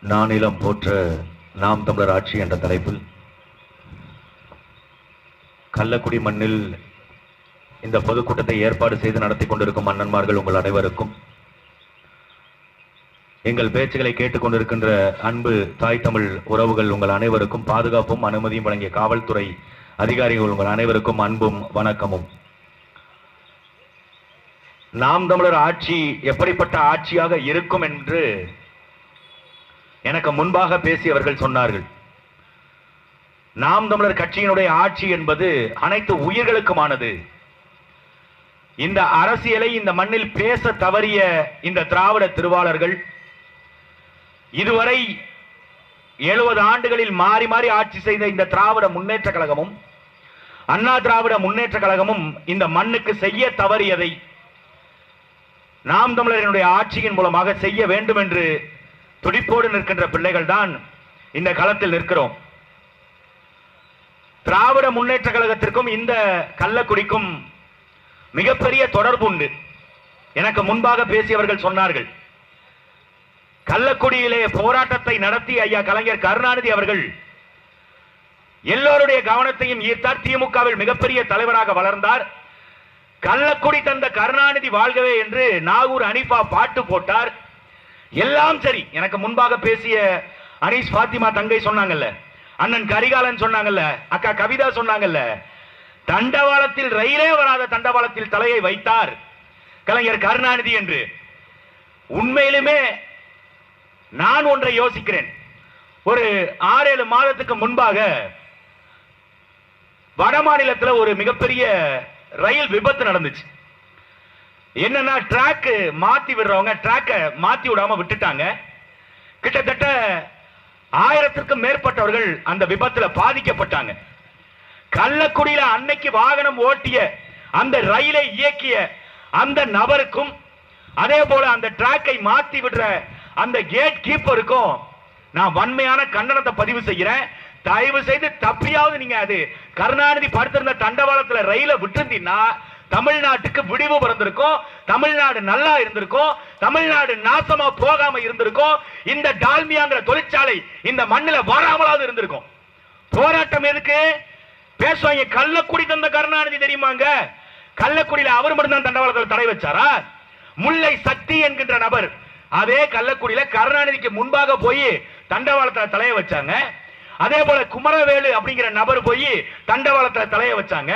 நானிலம் போற்ற நாம் தமிழர் ஆட்சி என்ற தலைப்பில் கள்ளக்குடி மண்ணில் இந்த பொதுக்கூட்டத்தை ஏற்பாடு செய்து நடத்தி கொண்டிருக்கும் மன்னன்மார்கள் உங்கள் அனைவருக்கும், எங்கள் பேச்சுகளை கேட்டுக்கொண்டிருக்கின்ற அன்பு தாய் தமிழ் உறவுகள் உங்கள் அனைவருக்கும் பாதுகாப்பும் அனுமதியும் வழங்கிய காவல்துறை அதிகாரிகள் உங்கள் அனைவருக்கும் அன்பும் வணக்கமும். நாம் தமிழர் ஆட்சி எப்படிப்பட்ட ஆட்சியாக இருக்கும் என்று எனக்கு முன்பாக பேசியவர்கள் சொன்னார்கள். நாம் தமிழர் கட்சியினுடைய ஆட்சி என்பது அனைத்து உயிர்களுக்குமானது. இந்த அரசியலை இந்த மண்ணில் பேச தவறிய இந்த திராவிட திருவாளர்கள் இதுவரை 70 ஆண்டுகளில் மாறி மாறி ஆட்சி செய்த இந்த திராவிட முன்னேற்ற கழகமும் அண்ணா திராவிட முன்னேற்ற கழகமும் இந்த மண்ணுக்கு செய்ய தவறியதை நாம் தமிழரினுடைய ஆட்சியின் மூலமாக செய்ய வேண்டும் என்று துடிப்போடு நிற்கின்ற பிள்ளைகள் தான் இந்த களத்தில் நிற்கிறோம். திராவிட முன்னேற்ற கழகத்திற்கும் இந்த கள்ளக்குடிக்கும் மிகப்பெரிய தொடர்பு உண்டு. எனக்கு முன்பாக பேசியவர்கள் சொன்னார்கள், கள்ளக்குடியிலே போராட்டத்தை நடத்தி ஐயா கலைஞர் கருணாநிதி அவர்கள் எல்லோருடைய கவனத்தையும் ஈர்த்தார். திமுகவில் மிகப்பெரிய தலைவராக வளர்ந்தார். கள்ளக்குடி தந்த கருணாநிதி வாழ்கவே என்று நாகூர் அனிஃபா பாட்டு போட்டார். எல்லாம் சரி. எனக்கு முன்பாக பேசிய அனீஸ் பாத்திமா தங்கை சொன்னாங்கல்ல, அண்ணன் கரிகாலன் சொன்னாங்கல்ல, அக்கா கவிதா சொன்னாங்கல்ல, தண்டவாளத்தில் ரயிலே வராத தண்டவாளத்தில் தலையை வைத்தார் கலைஞர் கருணாநிதி என்று. உண்மையிலுமே நான் ஒன்றை யோசிக்கிறேன். ஒரு 6-7 மாதத்துக்கு முன்பாக வட மாநிலத்தில் ஒரு மிகப்பெரிய ரயில் விபத்து நடந்துச்சு. என்னன்னா, டிராக் மாத்தி விடுறவங்க டிராக்க மாத்தி விடாம விட்டுட்டாங்க. கிட்டத்தட்ட 1000க்கும் மேற்பட்டவர்கள் அந்த விபத்துல பாதிக்கப்பட்டாங்க. கள்ளக்குடியில அன்னைக்கு வாகனம் ஓட்டிய அந்த ரயிலை இயக்கிய அந்த நபருக்கும் அதே போல அந்த டிராக்கை மாத்தி விடுற அந்த கேட் கீப்பருக்கும் நான் வன்மையான கண்டனத்தை பதிவு செய்கிறேன். தயவு செய்து தப்பியாவது நீங்க அது கருணாநிதி படுத்திருந்த தண்டவாளத்துல ரயில விட்டுருந்தீங்கன்னா தமிழ்நாட்டுக்கு விடிவு பிறந்திருக்கும், தமிழ்நாடு நல்லா இருந்திருக்கும், தமிழ்நாடு நாசமா போகாம இருந்திருக்கும், இந்த டால்மியாங்கிற தொழிற்சாலை இந்த மண்ணில் வராமலாவது இருந்திருக்கும். போராட்டம் எதுக்கு பேசுவாங்க? கள்ளக்குடி தந்த கருணாநிதி தெரியுமாங்க? கள்ளக்குடியில அவர் மட்டும்தான் தண்டவாளத்தில் தடை வச்சாரா? முல்லை சக்தி என்கின்ற நபர் அதே கள்ளக்குடியில கருணாநிதிக்கு முன்பாக போய் தண்டவாளத்தில் தலைய வச்சாங்க. அதே போல குமரவேலு அப்படிங்கிற நபர் போய் தண்டவாளத்தில் தலைய வச்சாங்க.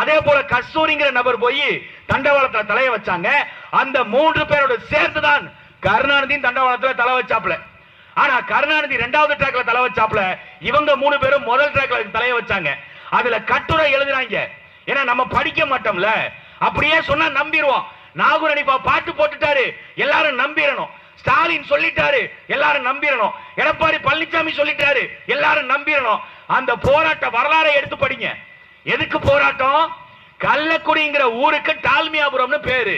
அதே போல கஸ்தூரிங்கிற நபர் போய் தண்டவாளத்தில் தலைய வச்சாங்க. அந்த 3 பேரோட சேர்த்துதான் கருணாநிதியின் தண்டவாளத்தில் தலை வச்சாப்ல. ஆனா கருணாநிதி 2வது ட்ராக்ல தலை வச்சாப்ல, இவங்க 3 பேரும் முதல் ட்ராக்ல தலைய வச்சாங்க. அதுல கட்டுரை எழுதுறாங்க. ஏன்னா நம்ம படிக்க மாட்டோம்ல, அப்படியே சொன்னா நம்பிடுவோம். நாகூர் அனிஃபா பாட்டு போட்டுட்டாரு, எல்லாரும் நம்பிடணும். ஸ்டாலின் சொல்லிட்டாரு, எல்லாரும் நம்பிடணும். எடப்பாடி பழனிசாமி சொல்லிட்டாரு, எல்லாரும் நம்பிடணும். அந்த போராட்ட வரலாறை எடுத்து படிங்க. எதுக்கு போராட்டம்? கள்ளக்குடிங்கிற ஊருக்கு டால்மியாபுரம்னு பேரு.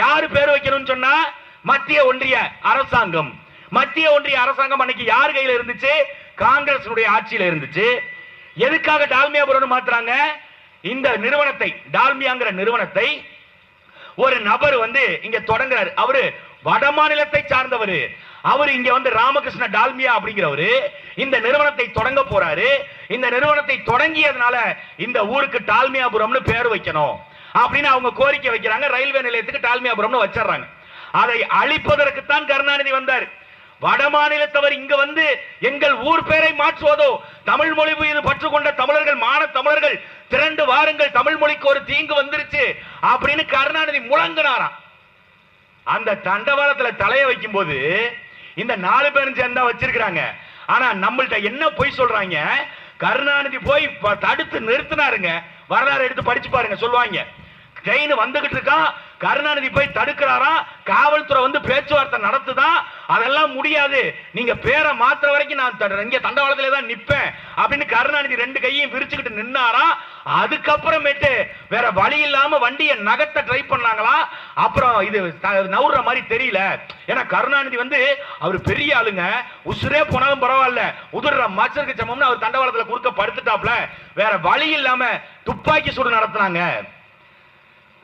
யாரு பேரு வைக்கணும்னு சொன்னா மத்திய ஒன்றிய அரசாங்கம். மத்திய ஒன்றிய அரசாங்கம் அன்னைக்கு யார் கையில இருந்துச்சு? காங்கிரஸ் ஆட்சியில இருந்துச்சு. எதுக்காக டால்மியாபுரம் மாத்துறாங்க? இந்த நிறுவனத்தை, டால்மியாங்கிற நிறுவனத்தை ஒரு நபர் வந்து இங்க தொடங்குறாரு. அவரு வட மாநிலத்தை சார்ந்தவர். அவர் இங்க வந்து ராமகிருஷ்ண டால்மியா அப்படிங்கிறவரு இந்த நிறுவனத்தை தொடங்க போறாரு. இந்த நிறுவனத்தை தொடங்கியதுனால இந்த ஊருக்கு டால்மியாபுரம்னு பேர் வைக்கணும் அப்படின்னு அவங்க கோரிக்கை வைக்கிறாங்க. ரயில்வே நிலையத்துக்கு டால்மியாபுரம்னு வச்சிடறாங்க. அதை அழிப்பதற்கு தான் கருணாநிதி வந்தார். வட மாநிலத்தவர் இங்க வந்து எங்கள் ஊர் பேரை மாற்றுவதோ, தமிழ் மொழி மீது பற்று கொண்ட தமிழர்கள், மான தமிழர்கள் திரண்டு வாருங்கள், தமிழ் மொழிக்கு ஒரு தீங்கு வந்துருச்சு அப்படின்னு கருணாநிதி முழங்கினாராம். அந்த தண்டவாளத்துல தலைய வைக்கும் போது இந்த 4 பேரும் சேர்ந்தா வச்சிருக்காங்க. ஆனா நம்மள்ட்ட என்ன பொய் சொல்றாங்க? கருணாநிதி போய் தடுத்து நிறுத்தினாருங்க. வரலாறு எடுத்து படிச்சு பாருங்க, சொல்லுவாங்க. ட்ரெயின் வந்துகிட்டு இருக்கான், கருணாநிதி போய் தடுக்கிறாராம். காவல்துறை வந்து பேச்சுவார்த்தை நடத்துதான். அதெல்லாம் முடியாது, நீங்க பேரை மாத்திர வரைக்கும் நான் இங்க தண்டவாளத்திலே தான் நிப்பேன் அப்படின்னு கருணாநிதி 2 கையையும் விரிச்சுக்கிட்டு நின்னாராம். அதுக்கப்புறமேட்டு வேற வழி இல்லாம வண்டியை நகர்த்த ட்ரை பண்ணாங்களா. அப்புறம் இது நவுற மாதிரி தெரியல. ஏன்னா கருணாநிதி வந்து அவர் பெரிய ஆளுங்க, உசுரே போனாலும் பரவாயில்ல, உதிர்ற மச்சருக்கு சமம்னு அவர் தண்டவாளத்துல குறுக்க படுத்துட்டாப்ல. வேற வழி இல்லாம துப்பாக்கி சூடு நடத்தினாங்க.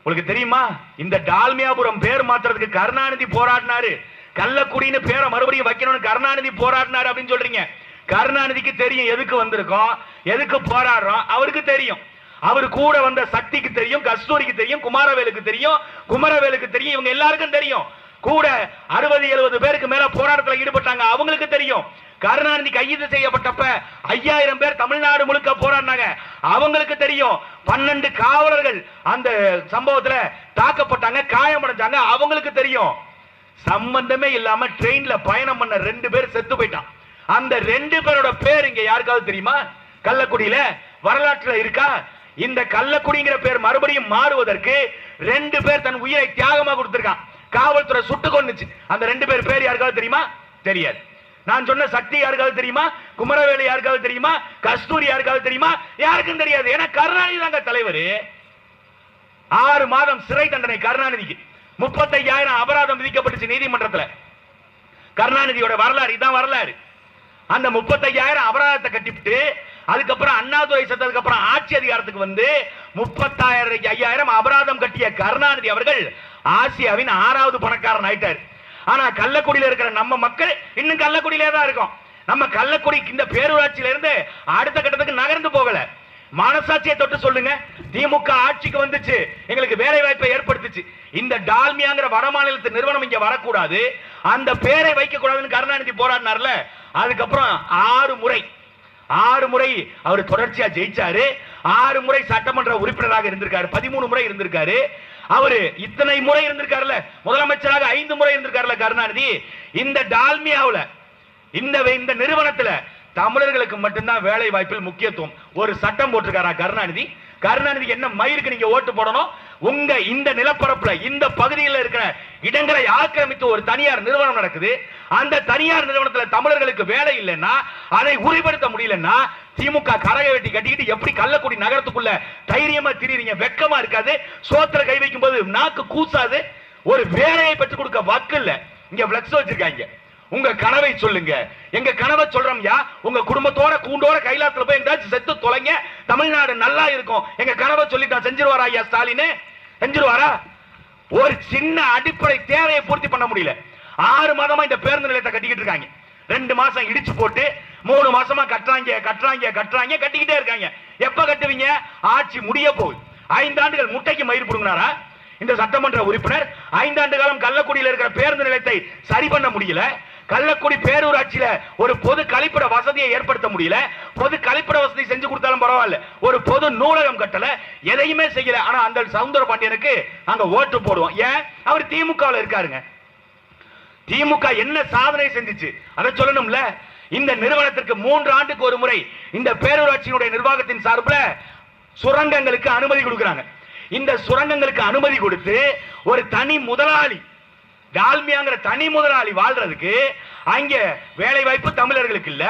உங்களுக்கு தெரியுமா? இந்த டால்மியாபுரம் பேர் மாத்துறதுக்கு கருணாநிதி போராடினாரு. கள்ளக்குடின்னு பேரை மறுபடியும் வைக்கணும்னு கருணாநிதி போராடினார் அப்படின்னு சொல்றீங்க. கருணாநிதிக்கு தெரியும் எதுக்கு வந்திருக்கோம், எதுக்கு போராடுறோம். அவருக்கு தெரியும். அவர் கூட வந்த சக்திக்கு தெரியும், கஸ்தூரிக்கு தெரியும், குமாரவேலுக்கு தெரியும், குமரவேலுக்கு தெரியும், இவங்க எல்லாருக்கும் தெரியும். கூட 60-70 பேருக்கு மேல போராட்டத்தில் ஈடுபட்டாங்க, அவங்களுக்கு தெரியும். கருணாநிதி கைது செய்யப்பட்டப்ப 5000 பேர் தமிழ்நாடு முழுக்க போராடினாங்க, அவங்களுக்கு தெரியும். 12 காவலர்கள் அந்த சம்பவத்துல தாக்கப்பட்டாங்க, காயமடைஞ்சாங்க, அவங்களுக்கு தெரியும். சம்பந்தமே இல்லாம ட்ரெயின்ல பயணம் பண்ண 2 பேர் செத்து போயிட்டான். அந்த 2 பேரோட பேர் இங்க யாருக்காவது தெரியுமா? கள்ளக்குடியில வரலாற்றுல இருக்கா? இந்த கள்ளக்குடிங்கிற பேர் மறுபடியும் மாறுவதற்கு 2 பேர் தன் உயிரை தியாகமா கொடுத்திருக்கான். காவல்துறை சுட்டு கொன்னுச்சு. அந்த 2 பேர் பேர் யாருக்காவது தெரியுமா? தெரியாது. நான் சொன்ன சக்தி யாருக்காவது தெரியுமா? குமரவேலு யாருக்காவது தெரியுமா? கஸ்தூரி யாருக்காவது தெரியுமா? யாருக்கும் தெரியாது. ஏன்னா கருணாநிதி தாங்க தலைவர். 6 மாதம் சிறை தண்டனை கருணாநிதிக்கு. 35,000 அபராதம் விதிக்கப்பட்டுச்சு நீதிமன்றத்தில். கருணாநிதியோட வரலாறு இதான் வரலாறு. அந்த 35,000 அபராதத்தை கட்டிவிட்டு அதுக்கப்புறம் அண்ணாதுரை செத்ததுக்கு அப்புறம் ஆட்சி அதிகாரத்துக்கு வந்து 35,000 அபராதம் கட்டிய கருணாநிதி அவர்கள் ஆசியாவின் 6வது பணக்காரன் ஆயிட்டார். ஆனா கள்ளக்குடியில இருக்கிற நம்ம மக்கள் இன்னும் கள்ளக்குடியிலே தான் இருக்கும். நம்ம கள்ளக்குடி இந்த பேரூராட்சியில இருந்து அடுத்த கட்டத்துக்கு நகர்ந்து போகல. மனசாட்சியை தொட்டு சொல்லுங்க, திமுக ஆட்சிக்கு வந்துச்சு, எங்களுக்கு வேலை வாய்ப்பை ஏற்படுத்துச்சு. இந்த டால்மியாங்கிற வட மாநிலத்து நிறுவனம் இங்க வரக்கூடாது, அந்த பேரை வைக்க கூடாதுன்னு கருணாநிதி போராடினார்ல. அதுக்கப்புறம் 6 முறை அவர் தொடர்ச்சியா ஜெயிச்சாரு. 6 முறை சட்டமன்ற உறுப்பினராக இருந்திருக்காரு, 13 முறை இருந்திருக்காரு. அவரு இத்தனை முறை இருந்திருக்காருல, முதலமைச்சராக 5 முறை இருந்திருக்காருல கருணாநிதி. இந்த டால்மியாவுல இந்த நிறுவனத்துல தமிழர்களுக்கு மட்டும்தான் வேலை வாய்ப்பில் முக்கியத்துவம் ஒரு சட்டம் போட்டிருக்காரா கருணாநிதி? கருணாநிதி என்ன மயிருக்கு நீங்க ஓட்டு போடணும்? உங்க இந்த நிலப்பரப்புல இந்த பகுதியில் இருக்கிற இடங்களை ஆக்கிரமித்து ஒரு தனியார் நிறுவனம் நடக்குது. அந்த தனியார் நிறுவனத்தில் தமிழர்களுக்கு வேலை இல்லைன்னா, அதை உறுதிப்படுத்த முடியலன்னா, திமுக கரக வெட்டி கட்டிக்கிட்டு எப்படி கள்ளக்குடி நகரத்துக்குள்ள தைரியமா திரிறீங்க? வெக்கமா இருக்காது? சோத்துல கை வைக்கும் போது நாக்கு கூசாது? ஒரு வேலையை பெற்றுக் கொடுக்க வக்கு இல்ல. இங்க பிளக்ஸ் வச்சிருக்காங்க. உங்க கனவை சொல்லுங்க. எங்க கனவை சொல்றோம்யா. உங்க குடும்பத்தோட கூண்டோட கைலாசத்துல போய் எங்காச்சும் செத்து தொலைங்க, தமிழ்நாடு நல்லா இருக்கும். எங்க கனவை சொல்லிட்டான். செஞ்சிருவாரா ஐயா ஸ்டாலின்? செஞ்சிருவாரா? ஒரு சின்ன அடிப்படை தேவையை பூர்த்தி பண்ண முடியல. 6 மாதமா இந்த பேருந்து நிலையத்தை கட்டிக்கிட்டு இருக்காங்க. 2 மாசம் இடிச்சு போட்டு 3 மாசமா கட்டுறாங்க கட்டிக்கிட்டே இருக்காங்க. எப்ப கட்டுவீங்க? ஆட்சி முடிய போகுது. 5 ஆண்டுகள் முட்டைக்கு மயிர் புடுங்கினாரா இந்த சட்டமன்ற உறுப்பினர்? 5 ஆண்டு காலம் கள்ளக்குடியில் இருக்கிற பேருந்து நிலையத்தை சரி பண்ண முடியல. கள்ளக்குடி பேரூராட்சியில ஒரு பொது கழிப்பிட வசதியை ஏற்படுத்த முடியல. பொது கழிப்பிட வசதி செஞ்சு கொடுத்தாலும் பரவாயில்ல, ஒரு பொது நூலகம் கட்டல, எதையுமே செய்யல. ஆனா அந்த சவுந்தர பாண்டியனுக்கு அங்க ஓட்டு போடுவோம். ஏன்? அவர் திமுகவில் இருக்காருங்க. திமுக என்ன சாதனை செஞ்சிச்சு அதை சொல்லணும்ல. இந்த நிறுவனத்திற்கு 3 ஆண்டுக்கு ஒரு முறை இந்த பேரூராட்சியினுடைய நிர்வாகத்தின் சார்பில் சுரங்கங்களுக்கு அனுமதி கொடுக்கிறாங்க. இந்த சுரங்கங்களுக்கு அனுமதி கொடுத்து ஒரு தனி முதலாளி, டால்மியாங்கிற தனி முதலாளி வாழ்றதுக்கு அங்க வேலை வாய்ப்பு தமிழர்களுக்கு இல்ல.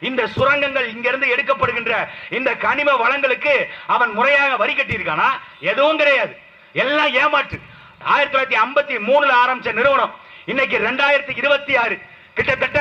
இந்த சுரங்கங்கள் இங்க இருந்து எடுக்கப்படுகின்ற இந்த கனிம வளங்களுக்கு அவன் முறையாக வரி கட்டி இருக்கானா? எதுவும் கிடையாது. எல்லாம் ஏமாற்று. 1953 ஆரம்பிச்ச நிறுவனம் இன்னைக்கு 2026 கிட்டத்தட்ட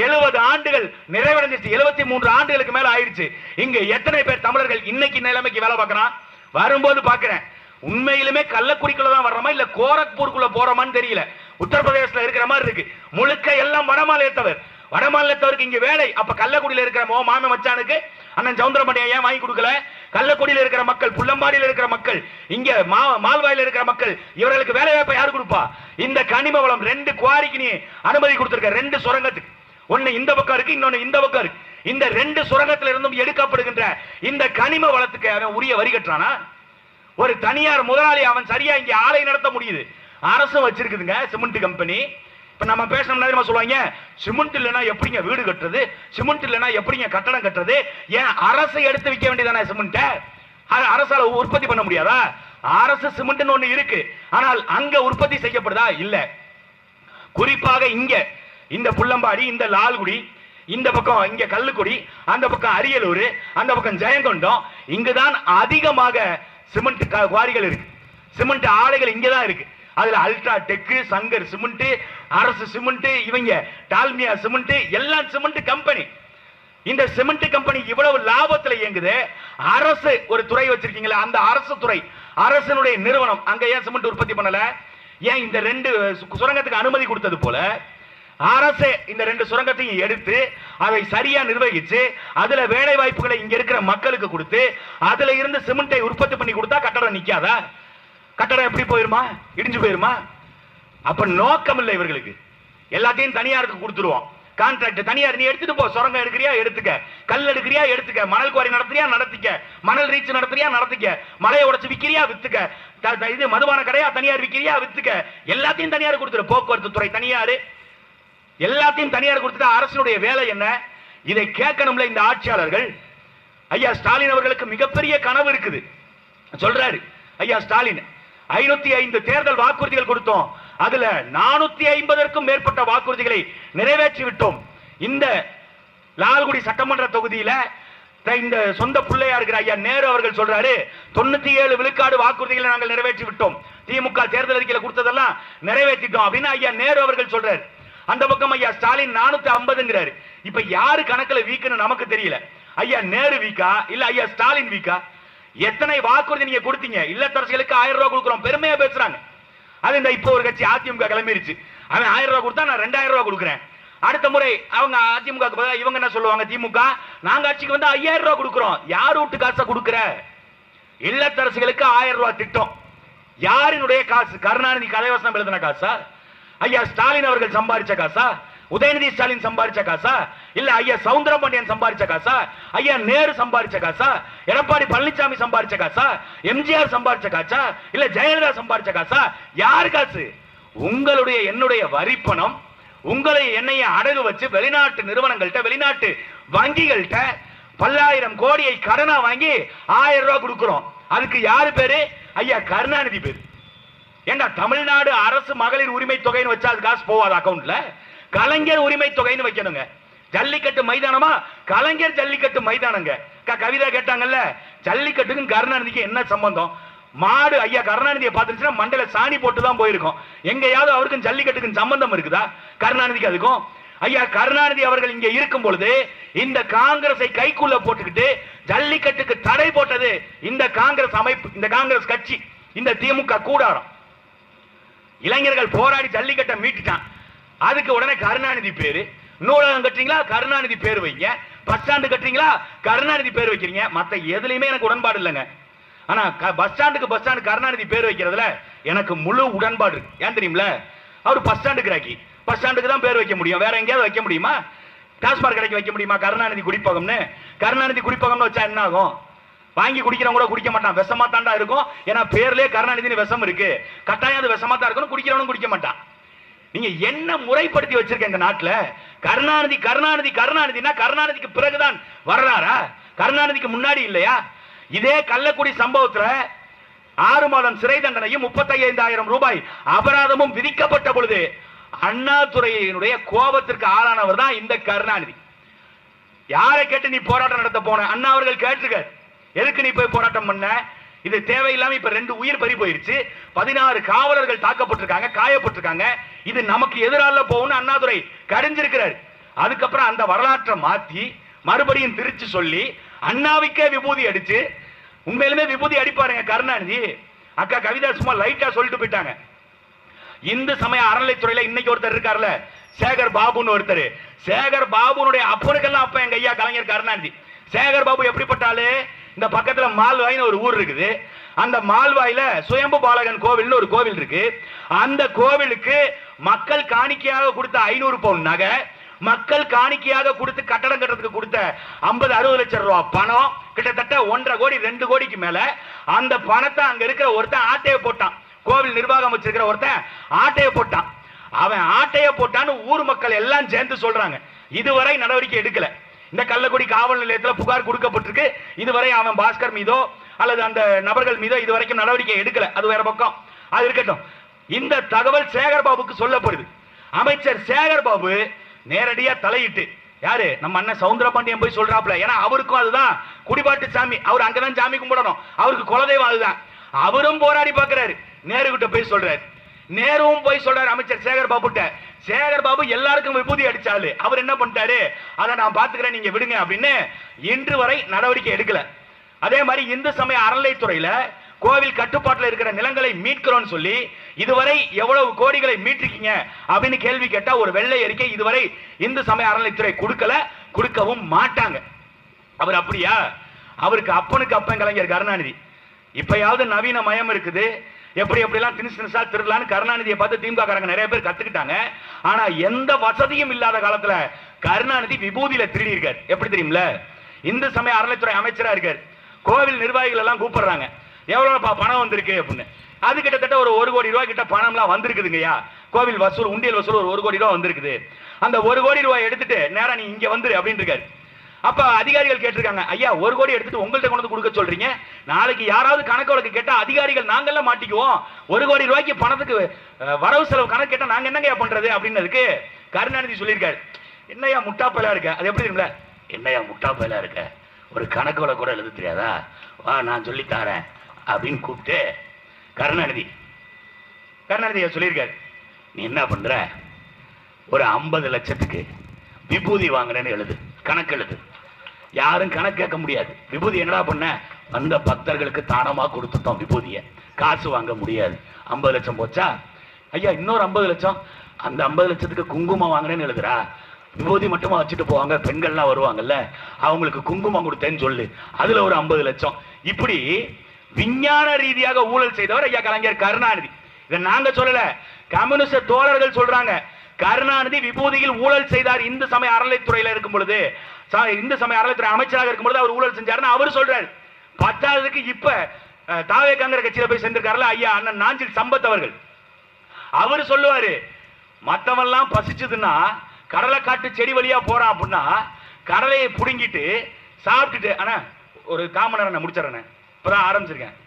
70 ஆண்டுகள் நிறைவடைஞ்சிச்சு. 73 ஆண்டுகளுக்கு மேல ஆயிடுச்சு. இங்க எத்தனை பேர் தமிழர்கள் இன்னைக்கு நிலைமைக்கு வேலை பார்க்கறான்? வரும்போது பாக்குறேன், உண்மையிலுமே கள்ளக்குடிக்குள்ள தான் வர்றோமா இல்ல கோரக்பூருக்குள்ள போறோமான்னு தெரியல. உத்தரப்பிரதேசத்துல இருக்கிற மாதிரி இருக்கு. முழுக்க எல்லாம் வடமாநிலத்தவருக்கு இங்க வேலை. அப்ப கள்ளக்குடியில இருக்கிற மாம மச்சானுக்கு அண்ணன் சவுந்தரபாண்டியன் ஏன் வாங்கி கொடுக்கல? கள்ளக்குடியில இருக்கிற மக்கள், புள்ளம்பாடியில இருக்கிற மக்கள், இங்க மால்வாயில இருக்கிற மக்கள், இவர்களுக்கு வேலை வாய்ப்பை யாரு கொடுப்பா? இந்த கனிம வளம் 2 குவாரிக்கு நீ அனுமதி கொடுத்திருக்க. 2 சுரங்கத்துக்கு, ஒன்னு இந்த பக்கம் இருக்கு, இன்னொன்னு இந்த பக்கம் இருக்கு. இந்த 2 சுரங்கத்துல இருந்தும் எடுக்கப்படுகின்ற இந்த கனிம வளத்துக்கு அவன் உரிய வரி கட்டுறானா? ஒரு தனியார் முதலாளி அவன் சரியா இங்க ஆலை நடத்த முடியுது. அரசு வச்சிருக்குதுங்க சிமெண்ட் கம்பெனி. இப்ப நம்ம பேசணும்னா சொல்லுவாங்க, சிமெண்ட் இல்லைன்னா எப்படிங்க வீடு கட்டுறது, சிமெண்ட் இல்லைன்னா எப்படிங்க கட்டடம் கட்டுறது? ஏன் அரசு எடுத்து விற்க வேண்டியதானே சிமெண்ட்? அரசால உற்பத்தி பண்ண முடியாதா? அரசு சிமெண்ட் ஒண்ணு இருக்கு, ஆனால் அங்க உற்பத்தி செய்யப்படுதா? இல்ல. குறிப்பாக இங்க இந்த புள்ளம்பாடி, இந்த லால்குடி, இந்த பக்கம் இங்க கள்ளுக்குடி, அந்த பக்கம் அரியலூர், அந்த பக்கம் ஜெயங்கொண்டம், இங்குதான் அதிகமாக சிமெண்ட் குவாரிகள் இருக்கு. சிமெண்ட் ஆலைகள் இங்கதான் இருக்கு. அதுல அல்ட்ரா டெக், சங்கர் சிமெண்ட், அரசு சிமெண்ட், இவங்க டால்மியா சிமெண்ட், எல்லாம் சிமெண்ட் கம்பெனி. இந்த சிமெண்ட் கம்பெனி இவ்வளவு லாபத்துல இயங்குது. அரசு ஒரு துறை வச்சிருக்கீங்களா, அந்த அரசு துறை, அரசனுடைய நிறுவனம், அங்க ஏன் சிமெண்ட் உற்பத்தி பண்ணல? ஏன் இந்த 2 சுரங்கத்துக்கு அனுமதி கொடுத்தது போல அரசே இந்த 2 சுரங்கத்தையும் எடுத்து அதை சரியா நிர்வகிச்சு அதுல வேலை வாய்ப்புகளை இங்க இருக்கிற மக்களுக்கு கொடுத்து அதுல இருந்து சிமெண்டை உற்பத்தி பண்ணி கொடுத்தா கட்டடம் நிக்காதா? கட்டடம் எப்படி போயிருமா? இடிஞ்சு போயிருமா? அப்ப நோக்கம் இல்லை இவர்களுக்கு. எல்லாத்தையும் தனியாருக்கு கொடுத்துருவோம். கான்ட்ராக்ட் தனியார், நீ எடுத்துட்டு போ. சுரங்கம் எடுக்கிறியா எடுத்துக்க, கல் எடுக்கிறியா எடுத்துக்க, மணல் குவாரி நடத்துறியா நடத்திக்க, மணல் ரீச் நடத்துறியா நடத்திக்க, மலையை உடைச்சு விக்கிறியா வித்துக்க, இது மதுபான கடையா தனியார் விக்கிறியா வித்துக்க, எல்லாத்தையும் தனியார் கொடுத்துரு. போக்குவரத்து துறை தனியார், எல்லாத்தையும் தனியார் கொடுத்துட்டா அரசுடைய வேலை என்ன? இதை கேட்கணும்ல இந்த ஆட்சியாளர்கள். ஐயா ஸ்டாலின் அவர்களுக்கு மிகப்பெரிய கனவு இருக்குது. சொல்றாரு ஐயா ஸ்டாலின், 505 தேர்தல் வாக்குறுதிகள் கொடுத்தோம், அதுல 450க்கும் மேற்பட்ட வாக்குறுதிகளை நிறைவேற்றி விட்டோம். இந்த லால்குடி சட்டமன்ற தொகுதியில இந்த சொந்த பிள்ளையா இருக்கிற ஐயா நேரு அவர்கள் சொல்றாரு, 97 விழுக்காடு வாக்குறுதிகளை நாங்கள் நிறைவேற்றி விட்டோம், திமுக தேர்தல் அறிக்கையில கொடுத்ததெல்லாம் நிறைவேற்றிட்டோம் அப்படின்னு ஐயா நேரு அவர்கள் சொல்றாரு. அந்த பக்கம் ஐயா ஸ்டாலின் 450ங்கிறாரு. இப்ப யாரு கணக்குல வீக்குன்னு நமக்கு தெரியல. ஐயா நேரு வீக்கா இல்ல ஐயா ஸ்டாலின் வீக்கா? எத்தனை வாக்குறுதி நீங்க கொடுத்தீங்க? இல்லத்தரசிகளுக்கு 1000 ரூபாய் கொடுக்கிறோம், பெருமையா பேசுறாங்க. அது இந்த இப்போ ஒரு கட்சி அதிமுக கிளம்பிருச்சு, அவன் 1000 ரூபாய் கொடுத்தா நான் 2000 ரூபாய் கொடுக்குறேன். அடுத்த முறை அவங்க அதிமுக இவங்க என்ன சொல்லுவாங்க, திமுக நாங்க ஆட்சிக்கு வந்து 5000 ரூபாய் கொடுக்கிறோம். யார் வீட்டு காசை கொடுக்கிற? இல்லத்தரசிகளுக்கு 1000 ரூபாய் திட்டம். யாரினுடைய காசு? கருணாநிதி கதைவசனம் எழுதின காசா? ஐயா ஸ்டாலின் அவர்கள் சம்பாதிச்ச காசா? உதயநிதி ஸ்டாலின் சம்பாதிச்ச காசா? இல்ல ஐயா சவுந்தரபாண்டியன் சம்பாதிச்ச காசா? ஐயா நேரு சம்பாதிச்ச காசா? எடப்பாடி பழனிசாமி சம்பாதிச்ச காசா? எம்ஜிஆர் சம்பாதிச்ச காசா? இல்ல ஜெயலலிதா சம்பாதிச்ச காசா? யாரு காசு? உங்களுடைய என்னுடைய வரிப்பணம். உங்களை என்னைய அடகு வச்சு வெளிநாட்டு நிறுவனங்கள்ட்ட வெளிநாட்டு வங்கிகள்ட்ட பல்லாயிரம் கோடியை கடனா வாங்கி 1000 ரூபாய் கொடுக்கிறோம். அதுக்கு யாரு பேரு? ஐயா கருணாநிதி பேரு. ஏண்டா தமிழ்நாடு அரசு மகளிர் உரிமை தொகைன்னு வச்சா அது காசு போவாது அக்கௌண்ட்ல? கலைஞர் உரிமை தொகைன்னு வைக்கணுங்க. ஜல்லிக்கட்டு மைதானமா? கலைஞர் ஜல்லிக்கட்டு மைதானங்க. கவிதா கேட்டாங்கல்ல, ஜல்லிக்கட்டுக்கும் கருணாநிதிக்கு என்ன சம்பந்தம்? மாடு ஐயா கருணாநிதியை பார்த்துச்சுன்னா மண்டல சாணி போட்டு தான் போயிருக்கும். எங்கேயாவது அவருக்கும் ஜல்லிக்கட்டுக்கும் சம்பந்தம் இருக்குதா? கருணாநிதிக்கு அதுக்கும்? ஐயா கருணாநிதி அவர்கள் இங்க இருக்கும் பொழுது இந்த காங்கிரஸை கைக்குள்ள போட்டுக்கிட்டு ஜல்லிக்கட்டுக்கு தடை போட்டது இந்த காங்கிரஸ் அமைப்பு, இந்த காங்கிரஸ் கட்சி, இந்த திமுக கூடாரம். இளைஞர்கள் போராடி ஜல்லிக்கட்டை மீட்டுட்டான். அதுக்கு உடனே கருணாநிதி பேரு. நூலகம் கட்டுறீங்களா? கருணாநிதி பேர் வைங்க. Bus stand கட்டுறீங்களா? கருணாநிதி பேர் வைக்கிறீங்க. மத்த எதுலயுமே எனக்கு உடன்பாடு இல்லைங்க. ஆனா பஸ் ஸ்டாண்டு கருணாநிதி பேர் வைக்கிறதுல எனக்கு முழு உடன்பாடு இருக்கு. ஏன் தெரியுமில? அவர் பஸ் ஸ்டாண்டுக்கு ராக்கி, பஸ் ஸ்டாண்டுக்கு தான் பேர் வைக்க முடியும், வேற எங்கேயாவது வைக்க முடியுமா? டாஸ்மாக் கடைக்கு வைக்க முடியுமா கருணாநிதி குடிப்பகம்னு? கருணாநிதி குடிப்பகம்னு வச்சா என்ன ஆகும்? வாங்கி குடிக்கிறவங்க கூட குடிக்க மாட்டான், விஷமா தாண்டா இருக்கும். ஏன்னா பேர்லயே கருணாநிதி விஷம் இருக்கு, கட்டாயம் அது விஷமா தான் இருக்கணும், குடிக்கிறவனும் குடிக்க மாட்டான். நீங்க என்ன முறைப்படுத்தி வச்சிருக்க இந்த நாட்டுல? கருணாநிதி கருணாநிதி கருணாநிதினா கருணாநிதிக்கு பிறகுதான் வரலாறா? கருணாநிதிக்கு முன்னாடி இல்லையா? இதே கள்ளக்குடி சம்பவத்துல 6 மாதம் சிறை தண்டனையும் 35,000 ரூபாய் அபராதமும் விதிக்கப்பட்ட பொழுது அண்ணாதுரையினுடைய கோபத்திற்கு ஆளானவர் தான் இந்த கருணாநிதி. யாரை கேட்டு நீ போராட்டம் நடத்த போன? அண்ணா அவர்கள் கேட்டுக்க, எதுக்கு நீ போய் போராட்டம் பண்ண? இது தேவையில்லாம இப்ப 2 உயிர் பறி போயிருச்சு, 16 காவலர்கள் தாக்கப்பட்டிருக்காங்க, காயப்பட்டிருக்காங்க. இது நமக்கு எதிரால போகும்னு அண்ணாதுரை கடிஞ்சிருக்கிறார். அதுக்கப்புறம் அந்த வரலாற்றை மாத்தி மறுபடியும் திருச்சி சொல்லி அண்ணாவுக்கே விபூதி அடிச்சு, உண்மையிலுமே விபூதி அடிப்பாருங்க கருணாநிதி. அக்கா கவிதா சும்மா லைட்டா சொல்லிட்டு போயிட்டாங்க. இந்து சமய அறநிலைத்துறையில இன்னைக்கு ஒருத்தர் இருக்காருல்ல, சேகர் பாபுன்னு ஒருத்தர். சேகர் பாபுனுடைய அப்பனுக்கெல்லாம் அப்ப எங்க ஐயா கலைஞர் கருணாநிதி. சேகர் பாபு எப்படிப்பட்டாலே, இந்த பக்கத்துல மால்வாய்னு ஒரு ஊர் இருக்குது, அந்த மால்வாயில சுயம்பு பாலகன் கோவில்னு ஒரு கோவில் இருக்கு. அந்த கோவிலுக்கு மக்கள் காணிக்கையாக கொடுத்த 500 பவுன் நகை, மக்கள் காணிக்கையாக கொடுத்து கட்டடம் கட்டுறதுக்கு கொடுத்த 50-60 லட்சம் ரூபாய் பணம், கிட்டத்தட்ட 1.5 கோடி 2 கோடிக்கு மேல. அந்த பணத்தை அங்க இருக்கிற ஒருத்தன் ஆட்டையை போட்டான், கோவில் நிர்வாகம் வச்சிருக்கிற ஒருத்தன் ஆட்டையை போட்டான். அவன் ஆட்டையை போட்டான்னு ஊர் மக்கள் எல்லாம் சேர்ந்து சொல்றாங்க. இதுவரை நடவடிக்கை எடுக்கல. இந்த கள்ளக்குடி காவல் நிலையத்தில் புகார் கொடுக்கப்பட்டிருக்கு. இதுவரை அவன் பாஸ்கர் மீதோ அல்லது அந்த நபர்கள் மீதோ இதுவரைக்கும் நடவடிக்கை எடுக்கல. அது வேற பக்கம், அது இருக்கட்டும். இந்த தகவல் சேகர் பாபுக்கு சொல்லப்படுது. அமைச்சர் சேகர் பாபு நேரடியா தலையிட்டு, யாரு நம்ம அண்ணன் சவுந்தரபாண்டியன் போய் சொல்றாப்ல, ஏன்னா அவருக்கும் அதுதான் குடிபாட்டு சாமி, அவர் அங்கதான் சாமி கும்பிடணும், அவருக்கு குலதெய்வம் அதுதான். அவரும் போராடி பார்க்கிறாரு, நேரு கிட்ட போய் சொல்றாரு. நேருவும் போய் சொல்றாரு அமைச்சர் சேகர் பாபுட்ட. சேகர் பாபு எல்லாருக்கும் விபூதி அடிச்சாலு, அவர் என்ன பண்ணிட்டாரு, அதை நான் பாத்துக்கிறேன் நீங்க விடுங்க அப்படின்னு இன்று வரை நடவடிக்கை எடுக்கல. அதே மாதிரி இந்து சமய அறநிலைத்துறையில கோவில் கட்டுப்பாட்டில் இருக்கிற நிலங்களை மீட்கிறோம் சொல்லி இதுவரை எவ்வளவு கோடிகளை மீட்டிருக்கீங்க அப்படின்னு கேள்வி கேட்டா ஒரு வெள்ளை அறிக்கை இதுவரை இந்து சமய அறநிலைத்துறை கொடுக்கவும் மாட்டாங்க. அவர் அப்படியா? அவருக்கு அப்பனுக்கு அப்பன் கலைஞர் கருணாநிதி. இப்பயாவது நவீன மயம் இருக்குது, எப்படி எப்படிலாம் திணிசா திருடலான்னு கருணாநிதியை பார்த்து திமுக காரங்க நிறைய பேர் கத்துக்கிட்டாங்க. ஆனா எந்த வசதியும் இல்லாத காலத்துல கருணாநிதி விபூதியில திருடி இருக்கார். எப்படி தெரியுமில்ல? இந்து சமய அறநிலைத்துறை அமைச்சரா இருக்கார். கோவில் நிர்வாகிகள் எல்லாம் கூப்பிடுறாங்க, எவ்வளவு பணம் வந்திருக்கு அப்படின்னு. அது கிட்டத்தட்ட ஒரு 1 கோடி ரூபாய் கிட்ட பணம்லாம் வந்திருக்குதுங்கய்யா. கோவில் வசூல், உண்டியல் வசூல் ஒரு 1 கோடி ரூபாய் வந்திருக்குது. அந்த 1 கோடி ரூபாய் எடுத்துட்டு நேரா நீ இங்க வந்துரு அப்படின்னு இருக்காரு. அப்ப அதிகாரிகள் கேட்டிருக்காங்க, ஐயா 1 கோடி எடுத்துட்டு உங்கள்கிட்ட கொண்டு கொடுக்க சொல்றீங்க, நாளைக்கு யாராவது கணக்கு வழக்கு கேட்டா அதிகாரிகள் நாங்கெல்லாம் மாட்டிக்குவோம், 1 கோடி ரூபாய்க்கு பணத்துக்கு வரவு செலவு கணக்கு கேட்டா நாங்க என்னங்க பண்றது அப்படின்னதுக்கு கருணாநிதி சொல்லியிருக்காரு, என்னையா முட்டா பயலா இருக்க. அது எப்படி இருக்குல்ல, என்னையா முட்டா பயலா இருக்க, ஒரு கணக்கு வழக்கு கூட எழுத தெரியாதா, வா நான் சொல்லி தரேன் அப்படின்னு கூப்பிட்டு கருணாநிதி சொல்லியிருக்காரு, நீ என்ன பண்ற, ஒரு 50 லட்சத்துக்கு விபூதி வாங்குறேன்னு எழுது, கணக்கு எழுது. யாரும் கணக்கு கேட்க முடியாது. விபூதி என்னடா பண்ண, வந்த பக்தர்களுக்கு தானமா கொடுத்துட்டோம் விபூதியை, காசு வாங்க முடியாது. 50 லட்சம் போச்சா, ஐயா இன்னொரு 50 லட்சம், அந்த 50 லட்சத்துக்கு குங்குமம் வாங்குறேன்னு எழுதுறா, விபூதி மட்டுமா வச்சுட்டு போவாங்க, பெண்கள்லாம் வருவாங்கல்ல, அவங்களுக்கு குங்குமம் கொடுத்தேன்னு சொல்லு, அதுல ஒரு 50 லட்சம். இப்படி விஞ்ஞான ரீதியாக ஊழல் செய்தவர் ஐயா கலைஞர் கருணாநிதி. இதை நாங்க சொல்லல, கம்யூனிஸ்ட் தோழர்கள் சொல்றாங்க. கருணாநிதி விபூதியில் ஊழல் செய்தார் இந்து சமய அறநிலைத்துறையில இருக்கும் பொழுது, இந்து சமய அறநிலைத்துறை அமைச்சராக இருக்கும் பொழுது அவர் ஊழல் செஞ்சாருன்னு அவர் சொல்றாரு. 10வதுக்கு இப்ப தாவே காங்கிரஸ் கட்சியில போய் சேர்ந்திருக்காருல ஐயா அண்ணன் நாஞ்சில் சம்பத் அவர்கள், அவர் சொல்லுவாரு, மத்தவெல்லாம் பசிச்சதுன்னா கடலை காட்டு செடி வழியா போறான் அப்படின்னா கடலையை புடுங்கிட்டு சாப்பிட்டுட்டு, ஆனா ஒரு காமனர் நான் முடிச்சிடறேன், இப்பதான் ஆரம்பிச்சிருக்கேன்.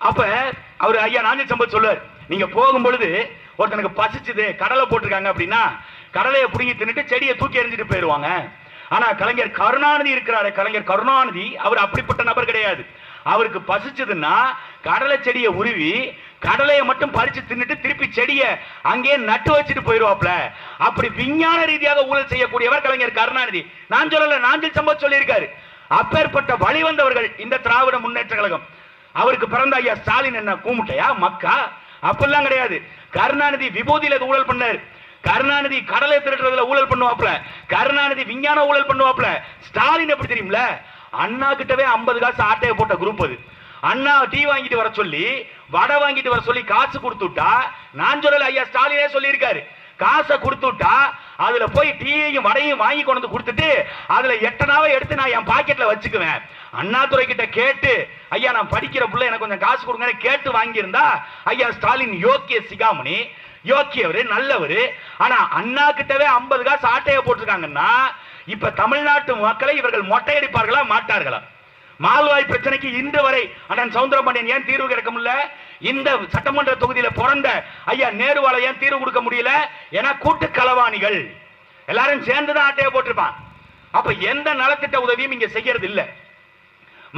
அப்ப அவர் ஐயா நாஞ்சில் சம்பத் சொல்லுவார், நீங்க போகும் பொழுது ஒருத்தனுக்கு பசிச்சுது கடலை போட்டிருக்காங்க அப்படின்னா கடலையை புடுங்கி தின்னுட்டு செடியை தூக்கி எறிஞ்சிட்டு போயிருவாங்க. ஆனா கலைஞர் கருணாநிதி இருக்கிறாரு, கலைஞர் கருணாநிதி அவர் அப்படிப்பட்ட நபர் கிடையாது. அவருக்கு பசிச்சதுன்னா கடலை செடியை உருவி கடலையை மட்டும் பறிச்சு தின்னுட்டு திருப்பி செடியை அங்கே நட்டு வச்சுட்டு போயிருவாப்ல. அப்படி விஞ்ஞான ரீதியாக ஊழல் செய்யக்கூடியவர் கலைஞர் கருணாநிதி. நான் சொல்லல, நாஞ்சில் சம்பத் சொல்லியிருக்காரு. அப்பேற்பட்ட வழி வந்தவர்கள் இந்த திராவிட முன்னேற்ற கழகம். அவருக்கு பிறந்த ஐயா ஸ்டாலின் என்ன கூமுட்டையா மக்கா? அப்பெல்லாம் கிடையாது. கருணாநிதி விபூதியில ஊழல் பண்ணாரு, கருணாநிதி கடலை திருடுறதுல ஊழல் பண்ணுவாப்ல, கருணாநிதி விஞ்ஞான ஊழல் பண்ணுவாப்ல. ஸ்டாலின் எப்படி தெரியுமில, அண்ணா கிட்டவே 50 காசு ஆட்டையை போட்ட குரூப் அது. அண்ணா டீ வாங்கிட்டு வர சொல்லி வடை வாங்கிட்டு வர சொல்லி காசு கொடுத்துட்டா, நான் சொல்லல ஐயா ஸ்டாலினே சொல்லியிருக்காரு, காசை கொடுத்துட்டா அதுல போய் டீயையும் வடையும் வாங்கி கொண்டு கொடுத்துட்டு அதுல 8 எடுத்து நான் என் பாக்கெட்ல வச்சுக்குவேன். அண்ணாதுரை கிட்ட கேட்டு ஐயா நான் படிக்கிற புள்ள எனக்கு கொஞ்சம் காசு கொடுங்கன்னு கேட்டு வாங்கியிருந்தா ஐயா ஸ்டாலின் யோக்கிய சிகாமணி, யோக்கியவரு நல்லவரு. ஆனா அண்ணா கிட்டவே 50 காசு ஆட்டைய போட்டிருக்காங்கன்னா இப்ப தமிழ்நாட்டு மக்களை இவர்கள் மொட்டையடிப்பார்களா மாட்டார்களா? மால்வாய் பிரச்சனைக்கு இன்று வரை அண்ணன் சவுந்தரபாண்டியன் ஏன் தீர்வு கிடைக்க முடியல? இந்த சட்டமன்ற தொகுதியில பிறந்த ஐயா நேருவால ஏன் தீர்வு கொடுக்க முடியல? ஏன்னா கூட்டு களவாணிகள் எல்லாரும் சேர்ந்துதான் ஆட்டைய போட்டிருப்பான். அப்ப எந்த நலத்திட்ட உதவியும் இங்க செய்யறது இல்ல.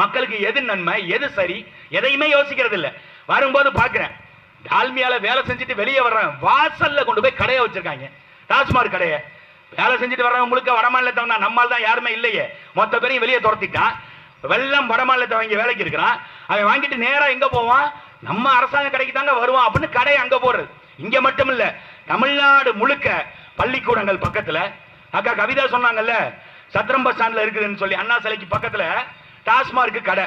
மக்களுக்கு எது நன்மை எது சரி எதையுமே யோசிக்கிறது இல்ல. வரும்போது பாக்குறேன், டால்மியால வேலை செஞ்சுட்டு வெளியே வர்றேன், வாசல்ல கொண்டு போய் கடையை வச்சிருக்காங்க, டாஸ்மாக் கடையை. வேலை செஞ்சுட்டு வர்றவங்க முழுக்க வடமாநிலத்தவங்க, நம்மால் தான் யாருமே இல்லையே, மொத்த பேரையும் வெளியே துரத்திட்டான். வெள்ளம் வடமாநிலத்தை வாங்கி வேலைக்கு இருக்கிறான், அவன் வாங்கிட்டு நேரா எங்க போவான், நம்ம அரசாங்க கடைக்கு தாங்க வருவான் அப்படின்னு கடையை அங்க போடுறது. இங்க மட்டும் இல்ல, தமிழ்நாடு முழுக்க பள்ளிக்கூடங்கள் பக்கத்துல, அக்கா கவிதா சொன்னாங்கல்ல சத்திரம் பஸ் ஸ்டாண்ட்ல இருக்குதுன்னு சொல்லி, அண்ணா சிலைக்கு பக்கத்துல டாஸ்மார்க் கடை,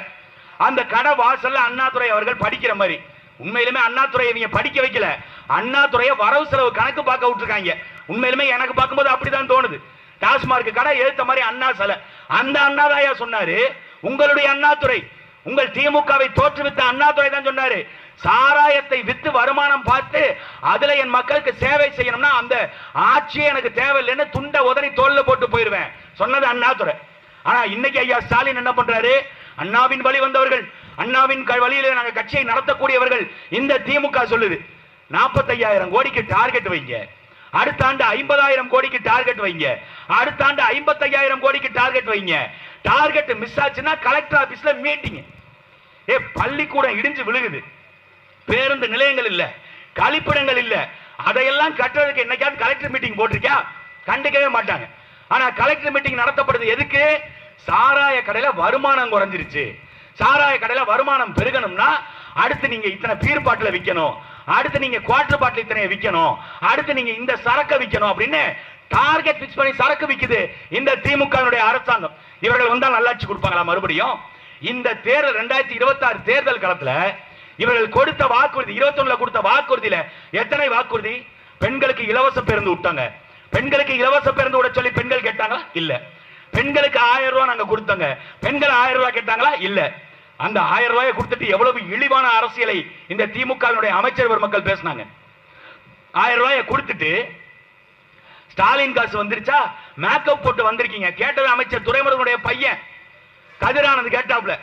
அந்த கடை வாசல்ல அண்ணாதுரை அவர்கள் படிக்கிற மாதிரி. உண்மையிலுமே அண்ணாதுரையை இவங்க படிக்க வைக்கல, அண்ணாதுரையை வரவு செலவு கணக்கு பார்க்க விட்டுருக்காங்க. உண்மையிலுமே எனக்கு பார்க்கும்போது அப்படிதான் தோணுது. டாஸ்மார்க் கடை எழுத்த மாதிரி அண்ணா சிலை, அந்த அண்ணாதாயா சொன்னாரு, உங்களுடைய அண்ணாதுரை, உங்கள் திமுகவை தோற்றுவித்த அண்ணாதுரை தான் சொன்னாரு, சாராயத்தை வித்து வருமானம் பார்த்து அதுல என் மக்களுக்கு சேவை செய்யணும்னா அந்த ஆட்சியே எனக்கு தேவையில்லைன்னு துண்டை உதறி தோல்ல போட்டு போயிருவேன் சொன்னது அண்ணாதுரை. ஆனா இன்னைக்கு ஐயா ஸ்டாலின் என்ன பண்றாரு, அண்ணாவின் வழி வந்தவர்கள், அண்ணாவின் வழியில நாங்க கட்சியை நடத்தக்கூடியவர்கள், இந்த திமுக சொல்லுது 45,000 கோடிக்கு டார்கெட் வைங்க, அடுத்த ஆண்டு 50,000 கோடிக்கு டார்கெட் வைங்க, அடுத்த ஆண்டு 55,000 கோடிக்கு டார்கெட் வைங்க. டார்கெட் மிஸ் ஆச்சுன்னா கலெக்டர் ஆபீஸ்ல மீட்டிங். பள்ளிக்கூடம் இடிஞ்சு விழுகுது, பேருந்து நிலையங்கள் இல்ல, கழிப்பிடங்கள் இல்ல, அதையெல்லாம் கட்டுறதுக்கு என்னைக்காவது கலெக்டர் மீட்டிங் போட்டிருக்கா? கண்டுக்கவே மாட்டாங்க. ஆனா கலெக்டர் மீட்டிங் நடத்தப்படுது எதுக்கு? சாராய கடையில வருமானம் குறைஞ்சிருச்சு, சாராய கடையில வருமானம் பெருகணும்னா அடுத்து நீங்க இத்தனை பீர் பாட்டில விற்கணும், அடுத்து நீங்க குவார்டர் பாட்டில் இத்தனை விற்கணும், அடுத்து நீங்க இந்த சரக்கு விற்கணும் அப்படின்னு டார்கெட் பிக்ஸ் பண்ணி சரக்கு விக்குது இந்த திமுக அரசாங்கம். இவர்கள் வந்தால் நல்லாட்சி கொடுப்பாங்களா மறுபடியும்? இந்த தேர்தல் 2026 தேர்தல் காலத்துல இவர்கள் கொடுத்த வாக்குறுதி, 21ல கொடுத்த வாக்குறுதியில எத்தனை வாக்குறுதி? பெண்களுக்கு இலவச பேருந்து விட்டாங்க. பெண்களுக்கு இலவச பேருந்து விட சொல்லி பெண்கள் கேட்டாங்களா? இல்ல. பெண்களுக்கு 1000 ரூபாய் நாங்க கொடுத்தோங்க, பெண்கள் 1000 ரூபாய் கேட்டாங்களா? இல்ல. அந்த 1000 ரூபாயை கொடுத்துட்டு எவ்வளவு இழிவான அரசியலை இந்த திமுக அமைச்சர் பெருமக்கள் பேசினாங்க. 1000 ரூபாயை கொடுத்துட்டு ஸ்டாலின் காசு வந்துருச்சா, மேக்கப் போட்டு வந்திருக்கீங்க. கேட்டது அமைச்சர் துரைமுருகனுடைய பையன் கதிரானந்த் கேட்டாப்ல.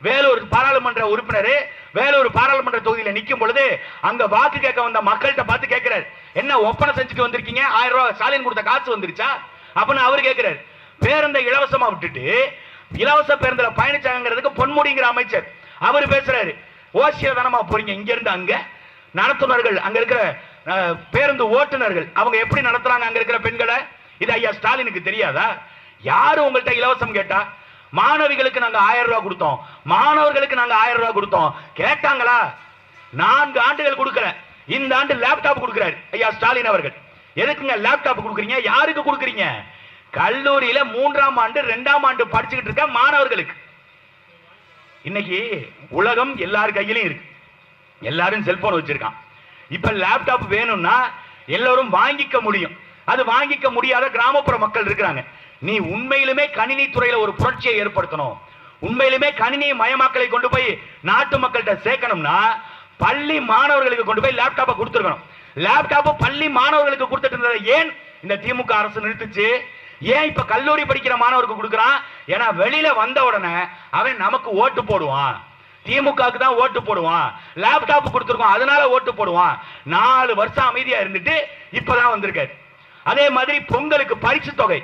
வேலூர் பாராளுமன்ற உறுப்பினர் வேலூர் பாராளுமன்ற தொகுதியில் நிற்கும் பொழுது அங்க வாக்கு கேட்க வந்த மக்கள்கிட்ட பார்த்து கேட்கிறார், என்ன ஒப்பனை செஞ்சுட்டு வந்திருக்கீங்க, 1000 ரூபாய் ஸ்டாலின் கொடுத்த காசு வந்துருச்சா அப்படின்னு அவர் கேட்கிறார். பேருந்தை இலவசமா விட்டுட்டு இலவச பேருந்துல பயணிச்சாங்கிறதுக்கு பொன்முடிங்கிற அமைச்சர் அவர் பேசுறாரு. ஓசிய தானமா போறீங்க இங்க இருந்து அங்க? நடத்துனர்கள், அங்க இருக்கிற பேருந்து ஓட்டுநர்கள் அவங்க எப்படி நடத்துறாங்க அங்க இருக்கிற பெண்களை? இது ஐயா ஸ்டாலினுக்கு தெரியாதா? யாரு உங்கள்கிட்ட இலவசம் கேட்டா? மாணவிகளுக்கு நாங்க 1000 ரூபாய் கொடுத்தோம், மாணவர்களுக்கு நாங்க 1000 ரூபாய் கொடுத்தோம், கேட்டாங்களா? 4 ஆண்டுகள் கொடுக்கல, இந்த ஆண்டு லேப்டாப் கொடுக்கிறார் ஐயா ஸ்டாலின் அவர்கள். எதுக்குங்க லேப்டாப் கொடுக்குறீங்க? யாருக்கு கொடுக்குறீங்க? கல்லூரியில 3ஆம் ஆண்டு 2ஆம் ஆண்டு படிச்சுக்கிட்டு இருக்க மாணவர்களுக்கு. இன்னைக்கு உலகம் எல்லார் கையிலும் இருக்கு, எல்லாரும் செல்போன் வச்சிருக்கான். இப்ப லேப்டாப் வேணும்னா எல்லாரும் வாங்கிக்க முடியும். அது வாங்கிக்க முடியாத கிராமப்புற மக்கள் இருக்கிறாங்க. நீ உண்மையிலுமே கணினி துறையில ஒரு புரட்சியை ஏற்படுத்தணும், உண்மையிலுமே கணினி மயமாக்கலை கொண்டு போய் நாட்டு மக்கள்கிட்ட சேர்க்கணும்னா பள்ளி மாணவர்களுக்கு கொண்டு போய் லேப்டாப்பை கொடுத்துருக்கணும். லேப்டாப் பள்ளி மாணவர்களுக்கு கொடுத்துட்டு இருந்ததை ஏன் இந்த திமுக அரசு நிறுத்துச்சு? ஏன் இப்ப கல்லூரி படிக்கிற மாணவருக்கு கொடுக்கிறான்? ஏன்னா வெளியில வந்த உடனே அவன் நமக்கு ஓட்டு போடுவான், திமுகவுக்கு தான் ஓட்டு போடுவான், லேப்டாப் கொடுத்துருக்கோம் அதனால ஓட்டு போடுவான். 4 வருஷம் அமைதியா இருந்துட்டு இப்பதான் வந்திருக்காரு. அதே மாதிரி பொங்கலுக்கு பரிசு தொகை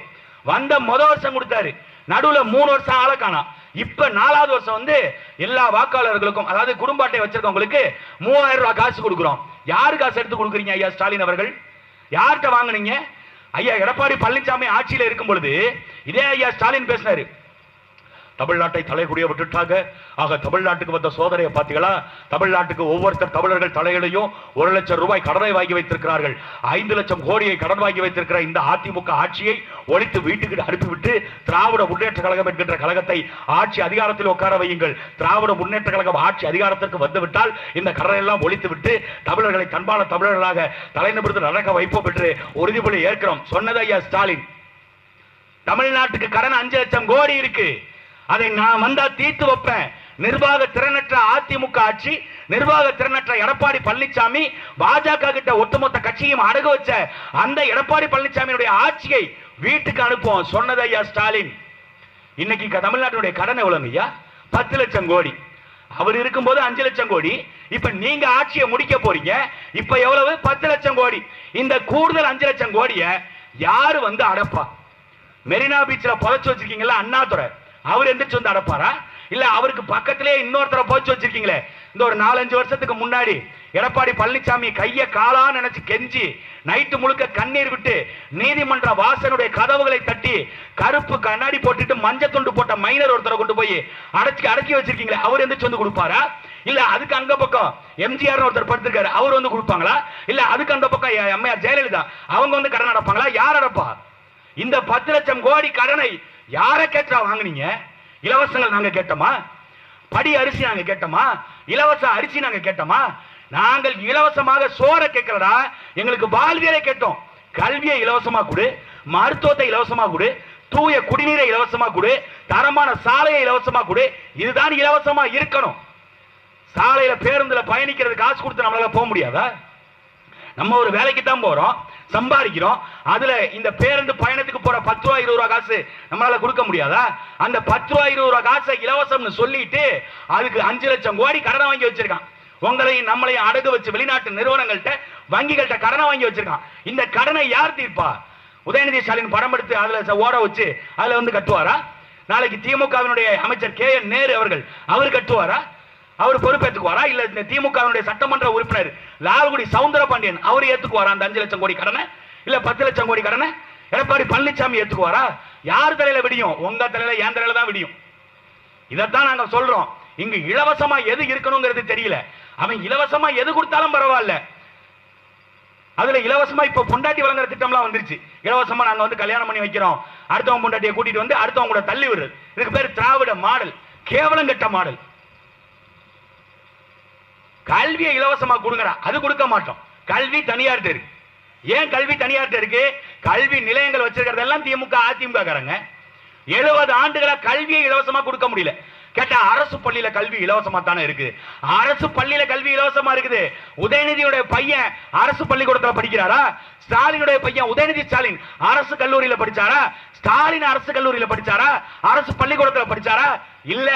வந்த முதல் வருஷம் கொடுத்தாரு, நடுவுல 3 வருஷம் ஆள காணோம். இப்ப 4வது வருஷம் வந்து எல்லா வாக்காளர்களுக்கும், அதாவது குடும்ப அட்டை வச்சிருக்கவங்களுக்கு 3000 ரூபாய் காசு கொடுக்கிறோம். யாரு காசு எடுத்து கொடுக்குறீங்க ஐயா ஸ்டாலின் அவர்கள்? யார்கிட்ட வாங்குனீங்க? ஐயா எடப்பாடி பழனிசாமி ஆட்சியில் இருக்கும் பொழுது இதே ஐயா ஸ்டாலின் பேசினாரு, தமிழ்நாட்டை தலைகுடிய விட்டுட்டாங்க, ஆக தமிழ்நாட்டுக்கு வந்த சோதனையை பார்த்தீங்களா? தமிழ்நாட்டுக்கு ஒவ்வொருத்தர் தமிழர்கள் தலையிலையும் 1 லட்சம் ரூபாய் கடனை வாங்கி வைத்திருக்கிறார்கள், 5 லட்சம் கோடியை கடன் வாங்கி வைத்திருக்கிற இந்த அதிமுக ஆட்சியை ஒழித்து வீட்டுக்கு அனுப்பிவிட்டு திராவிட முன்னேற்ற கழகம் என்கின்ற கழகத்தை ஆட்சி அதிகாரத்தில் உட்கார வையுங்கள். திராவிட முன்னேற்ற கழகம் ஆட்சி அதிகாரத்திற்கு வந்துவிட்டால் இந்த கடனை எல்லாம் ஒழித்து விட்டு தமிழர்களை தன்பான தமிழர்களாக தலைநிமிர்ந்து நடக்க வைப்போம் என்று உறுதிமொழி ஏற்கிறோம் சொன்னது ஐயா ஸ்டாலின். தமிழ்நாட்டுக்கு கடன் 5 லட்சம் கோடி இருக்கு, அதை நான் வந்தா தீர்த்து வைப்பேன். நிர்வாக திறனற்ற அதிமுக ஆட்சி, நிர்வாக திறனற்ற எடப்பாடி பழனிசாமி பாஜக கிட்ட ஒட்டுமொத்த கட்சியும் அடகு வச்ச அந்த எடப்பாடி பழனிசாமியுடைய ஆட்சியை வீட்டுக்கு அனுப்புவோம் சொன்னது ஐயா ஸ்டாலின். இன்னைக்கு தமிழ்நாட்டுடைய கடன் எவ்வளவு ஐயா? 10 லட்சம் கோடி. அவர் இருக்கும்போது 5 லட்சம் கோடி. இப்ப நீங்க ஆட்சியை முடிக்க போறீங்க, இப்ப எவ்வளவு? 10 லட்சம் கோடி. இந்த கூடுதல் 5 லட்சம் கோடிய யாரு வந்து அடப்பா? மெரினா பீச்ல புதைச்சு வச்சிருக்கீங்களா அண்ணாதுரை, அவர் எந்திரிச்சு வந்து அடப்பாரா? இல்ல அவருக்கு பக்கத்திலே இன்னொருத்தரை போச்சு வச்சிருக்கீங்களே, இந்த ஒரு 4-5 வருஷத்துக்கு முன்னாடி எடப்பாடி பழனிசாமி கைய காலா நினைச்சு கெஞ்சி நைட்டு முழுக்க கண்ணீர் விட்டு நீதிமன்ற வாசனுடைய கதவுகளை தட்டி கருப்பு கண்ணாடி போட்டுட்டு மஞ்சள் துண்டு போட்ட மைனர் ஒருத்தரை கொண்டு போய் அடக்கி வச்சிருக்கீங்களே, அவர் எந்திரிச்சு வந்து கொடுப்பாரா? இல்ல அதுக்கு அங்க பக்கம் எம்ஜிஆர் ஒருத்தர் படுத்திருக்காரு, அவர் வந்து கொடுப்பாங்களா? இல்ல அதுக்கு அந்த பக்கம் அம்மையார் ஜெயலலிதா அவங்க வந்து கடன் அடைப்பாங்களா? யார் அடைப்பா? இந்த 10 லட்சம் கோடி கடனை யாரை கேட்டா வாங்குனீங்க? இலவசங்கள் நாங்க கேட்டோமா? படி அரிசி நாங்க கேட்டோமா? இலவச அரிசி நாங்க கேட்டோமா? நாங்கள் இலவசமாக சோற கேட்கலடா, எங்களுக்கு வாழ்வியலை கேட்டோம். கல்வியை இலவசமா கொடு, மருத்துவத்தை இலவசமா கொடு, தூய குடிநீரை இலவசமா கொடு, தரமான சாலையை இலவசமா கொடு. இதுதான் இலவசமா இருக்கணும். சாலையில பேருந்துல பயணிக்கிறது காசு கொடுத்து நம்மளால போக முடியாதா? நம்ம ஒரு வேலைக்கு தான் போறோம், சம்பாதிக்கிறோம். அதுல இந்த பேருந்து பயணத்துக்கு போற 10 ரூபாய் 20 ரூபாய் காசு நம்மளால கொடுக்க முடியாதா? அந்த 10 ரூபாய் 20 ரூபாய் காசை இலவசம்னு சொல்லிட்டு அதுக்கு 5 லட்சம் கோடி கடனை வாங்கி வச்சிருக்கான். உங்களையும் நம்மளையும் அடகு வச்சு வெளிநாட்டு நிறுவனங்கள்ட்ட வங்கிகள்கிட்ட கடனை வாங்கி வச்சிருக்கான். இந்த கடனை யார் தீர்ப்பா? உதயநிதி ஸ்டாலின் படம் எடுத்து அதுல ஓட வச்சு அதுல வந்து கட்டுவாரா? நாளைக்கு திமுகவினுடைய அமைச்சர் KN நேரு அவர்கள் அவர் கட்டுவாரா? அவர் பொறுப்பேற்றுக்குவாரா? இல்ல இந்த திமுக சட்டமன்ற உறுப்பினர் லால்குடி சவுந்தரபாண்டியன் அவர் ஏத்துக்குவாரா அந்த 5 லட்சம் கோடி கடனை? இல்ல 10 லட்சம் கோடி கடனை எடப்பாடி பழனிசாமி ஏத்துக்குவாரா? யார் தலையில விடியும்? உங்க தலையில, என் தலையில தான் விடியும். இதைத்தான் நாங்க சொல்றோம். இங்கு இலவசமா எது இருக்கணுங்கிறது தெரியல. அவன் இலவசமா எது கொடுத்தாலும் பரவாயில்ல. அதுல இலவசமா இப்ப பொண்டாட்டி வழங்குற திட்டம்லாம் வந்துருச்சு. இலவசமா நாங்க வந்து கல்யாணம் பண்ணி வைக்கிறோம், அடுத்தவங்க பொண்டாட்டியை கூட்டிட்டு வந்து அடுத்தவங்க கூட தள்ளி விடுறது. இதுக்கு பேர் திராவிட மாடல், கேவலம் கட்ட மாடல். கல்வியை இலவசமா கொடுங்கடா, அது கொடுக்க மாட்டோம். கல்வி தனியார்ட்ட இருக்கு. ஏன் கல்வி தனியார்ட்ட இருக்கு? கல்வி நிலையங்கள் வச்சிருக்கிறதெல்லாம் திமுக அதிமுக காரங்க. 70 ஆண்டுகளா கல்வியை இலவசமா கொடுக்க முடியல. கேட்டா அரசு பள்ளியில கல்வி இலவசமா தானே இருக்கு. அரசு பள்ளியில கல்வி இலவசமா இருக்குது. உதயநிதியுடைய பையன் அரசு பள்ளிக்கூடத்தில் படிக்கிறாரா? ஸ்டாலினுடைய பையன் உதயநிதி ஸ்டாலின் அரசு கல்லூரியில படிச்சாரா? ஸ்டாலின் அரசு கல்லூரியில படிச்சாரா? அரசு பள்ளிக்கூடத்தில் படிச்சாரா? இல்ல.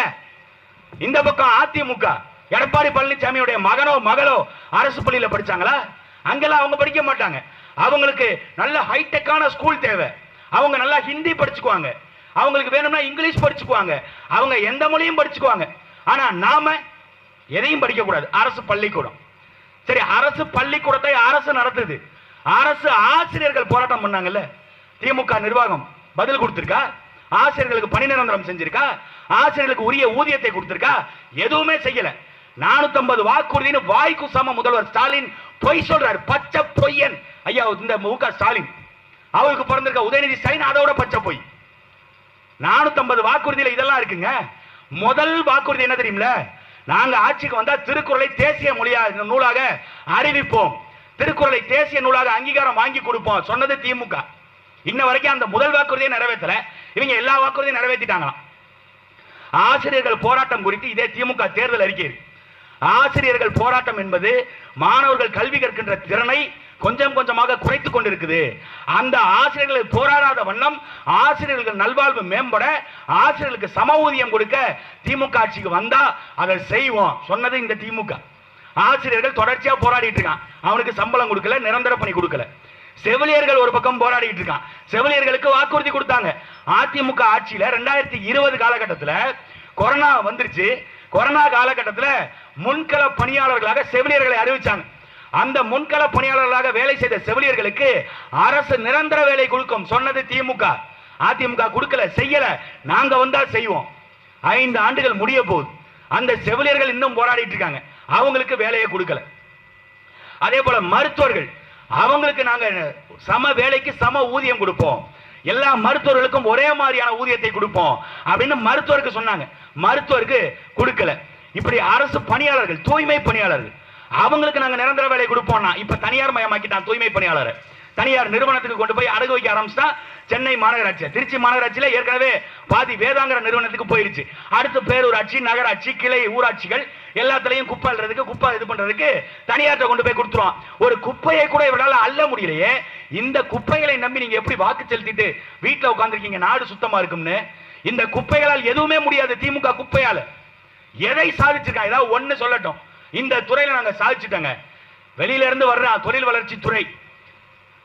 இந்த பக்கம் அதிமுக எடப்பாடி பழனிசாமியுடைய மகனோ மகளோ அரசு பள்ளியில படிச்சாங்களா? அங்கெல்லாம் அவங்க படிக்க மாட்டாங்க. அவங்களுக்கு நல்ல ஹைடெக்கான ஸ்கூல் தேவை. அவங்க நல்லா ஹிந்தி படிச்சுக்குவாங்க, அவங்களுக்கு வேணும்னா இங்கிலீஷ் படிச்சுக்குவாங்க, அவங்க எந்த மொழியும் படிச்சுக்குவாங்க. ஆனா நாம எதையும் படிக்க கூடாது. அரசு பள்ளிக்கூடம். சரி, அரசு பள்ளிக்கூடத்தை அரசு நடத்துது. அரசு ஆசிரியர்கள் போராட்டம் பண்ணாங்கல்ல, திமுக நிர்வாகம் பதில் கொடுத்திருக்கா? ஆசிரியர்களுக்கு பணி நிரந்தரம் செஞ்சிருக்கா? ஆசிரியர்களுக்கு உரிய ஊதியத்தை கொடுத்திருக்கா? எதுவுமே செய்யல. 450 வாக்குறுதினு வாய்க்கு சம முதல்வர் ஸ்டாலின் பொய் சொல்றாரு. பச்சை பொய்யன் ஐயா இந்த முக ஸ்டாலின். அவருக்கு பிறந்திருக்க உதயநிதி ஸ்டாலின் அதோட பச்சை பொய். 450 வாக்குறுதியில இதெல்லாம் இருக்குங்க. முதல் வாக்குறுதி என்ன தெரியுமில? நாங்க ஆட்சிக்கு வந்தா திருக்குறளை தேசிய மொழியாக நூலாக அறிவிப்போம், திருக்குறளை தேசிய நூலாக அங்கீகாரம் வாங்கி கொடுப்போம் சொன்னது திமுக. இன்ன வரைக்கும் அந்த முதல் வாக்குறுதியை நிறைவேற்றல. இவங்க எல்லா வாக்குறுதியும் நிறைவேற்றிட்டாங்களாம். ஆசிரியர்கள் போராட்டம் குறித்து இதே திமுக தேர்தல் அறிக்கை. ஆசிரியர்கள் போராட்டம் என்பது மாணவர்கள் கல்வி கற்கின்ற திறனை கொஞ்சம் கொஞ்சமாக குறைத்துக் கொண்டிருக்குது. அந்த ஆசிரியர்கள் போராடாத வண்ணம் ஆசிரியர்கள் நல்வாழ்வு மேம்பட, ஆசிரியர்களுக்கு சம ஊதியம் கொடுக்க திமுக ஆட்சிக்கு வந்தா அதை செய்வோம் சொன்னது இந்த திமுக. ஆசிரியர்கள் தொடர்ச்சியா போராடிட்டு இருக்கான். அவனுக்கு சம்பளம் கொடுக்கல, நிரந்தர பணி கொடுக்கல. செவிலியர்கள் ஒரு பக்கம் போராடிட்டு இருக்கான். செவிலியர்களுக்கு வாக்குறுதி கொடுத்தாங்க. அதிமுக ஆட்சியில 2020 காலகட்டத்தில் கொரோனா வந்துருச்சு. கொரோனா காலகட்டத்தில் முன்கள பணியாளர்களாக செவிலியர்களை அறிவிச்சாங்க. அந்த முன்கள பணியாளர்களாக வேலை செய்த செவிலியர்களுக்கு அரசு நிரந்தர வேலை கொடுக்கும் சொன்னது திமுக. அதிமுக கொடுக்கல, செய்யல. நாங்க வந்தா செய்வோம். 5 ஆண்டுகள் முடிய போகுது. அந்த செவிலியர்கள் இன்னும் போராடிட்டு இருக்காங்க. அவங்களுக்கு வேலையை கொடுக்கல. அதே போல மருத்துவர்கள், அவங்களுக்கு நாங்க சம வேலைக்கு சம ஊதியம் கொடுப்போம், எல்லா மருத்துவர்களுக்கும் ஒரே மாதிரியான ஊதியத்தை கொடுப்போம் அப்படின்னு மருத்துவருக்கு சொன்னாங்க. மருத்துவருக்கு கொடுக்கல. இப்படி அரசு பணியாளர்கள், தூய்மை பணியாளர்கள், அவங்களுக்கு நாங்க நிரந்தர வேலை கொடுப்போம்னா இப்ப தனியார் மயமாக்கிட்டான் தூய்மை பணியாளர். தனியார் நிறுவனத்துக்கு கொண்டு போய் அடகு வைக்க ஆரம்பிச்சா. சென்னை மாநகராட்சி, திருச்சி மாநகராட்சியில ஏற்கனவே பாதி வேதாங்கர நிறுவனத்துக்கு போயிருச்சு. அடுத்து பேரூராட்சி, நகராட்சி, கிளை ஊராட்சிகள் எல்லாத்திலையும் குப்பை அள்ளுறதுக்கு, குப்பை இது பண்றதுக்கு தனியார்ட்ட கொண்டு போய் கொடுத்துருவோம். ஒரு குப்பையை கூட இவரால் அள்ள முடியலையே. இந்த குப்பைகளை நம்பி நீங்க எப்படி வாக்கு செலுத்திட்டு வீட்டுல உட்கார்ந்துருக்கீங்க நாடு சுத்தமா இருக்கும்னு? இந்த குப்பைகளால் எதுவுமே முடியாது. திமுக குப்பையால எதை சாதிச்சிருக்காங்க? ஏதாவது ஒண்ணு சொல்லட்டும். இந்த துறையில நாங்க சாதிச்சுட்டாங்க. வெளியில இருந்து வர்ற தொழில் வளர்ச்சி துறை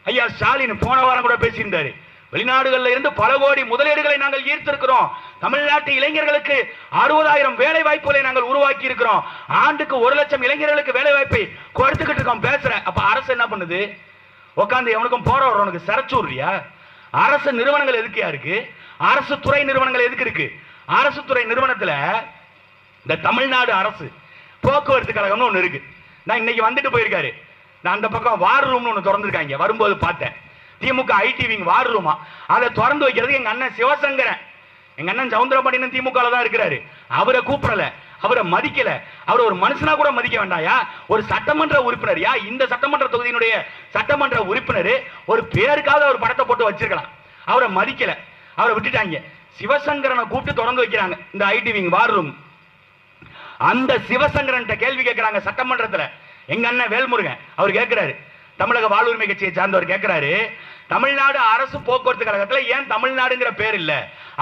ஐயா ஸ்டாலின் போன வாரம் கூட பேசியிருந்தாரு. வெளிநாடுகளில் இருந்து பல கோடி முதலீடுகளை நாங்கள் ஈர்த்திருக்கிறோம். தமிழ்நாட்டு இளைஞர்களுக்கு 60,000 வேலை வாய்ப்புகளை நாங்கள் உருவாக்கி இருக்கிறோம். ஆண்டுக்கு 1 லட்சம் இளைஞர்களுக்கு வேலை வாய்ப்பை கொடுத்துக்கிட்டு இருக்கோம். பேசுறேன். அப்ப அரசு என்ன பண்ணுது? உட்காந்து எவனுக்கும் போற வரவனுக்கு சரச்சூரியா? அரசு நிறுவனங்கள் எதுக்கு இருக்கு? அரசு துறை நிறுவனங்கள் எதுக்கு இருக்கு? அரசு துறை நிறுவனத்துல இந்த தமிழ்நாடு அரசு போக்குவரத்து கழகம்னு ஒண்ணு இருக்கு. நான் இன்னைக்கு வந்துட்டு போயிருக்காரு. நான் அந்த பக்கம் வார் ரூம்னு ஒண்ணு திறந்துருக்காங்க. வரும்போது பார்த்தேன். திமுக ஐடி விங் வார் ரூமா. அதை திறந்து வைக்கிறது எங்க அண்ணன் சிவசங்கரன். எங்க அண்ணன் சவுந்தரபாண்டியன் திமுக தான் இருக்கிறாரு. அவரை கூப்பிடல, அவரை மதிக்கல. அவர் ஒரு மனுஷனா கூட மதிக்க வேண்டாயா? ஒரு சட்டமன்ற உறுப்பினர், இந்த சட்டமன்ற தொகுதியினுடைய சட்டமன்ற உறுப்பினர் ஒரு பேருக்காக ஒரு படத்தை போட்டு வச்சிருக்கலாம். அவரை மதிக்கல, அவரை விட்டுட்டாங்க. சிவசங்கரனை கூப்பிட்டு திறந்து வைக்கிறாங்க இந்த ஐடி விங் வார் ரூம். அந்த சிவசங்கரன் கேள்வி கேட்கிறாங்க சட்டமன்றத்தில். எங்க அண்ணன் வேல்முருகன் அவர் கேட்கிறாரு, தமிழக வாழ்வுரிமை கட்சியை சார்ந்தவர் கேட்கிறாரு, தமிழ்நாடு அரசு போக்குவரத்து கழகத்தில் ஏன் தமிழ்நாடுங்கிற பேர் இல்ல?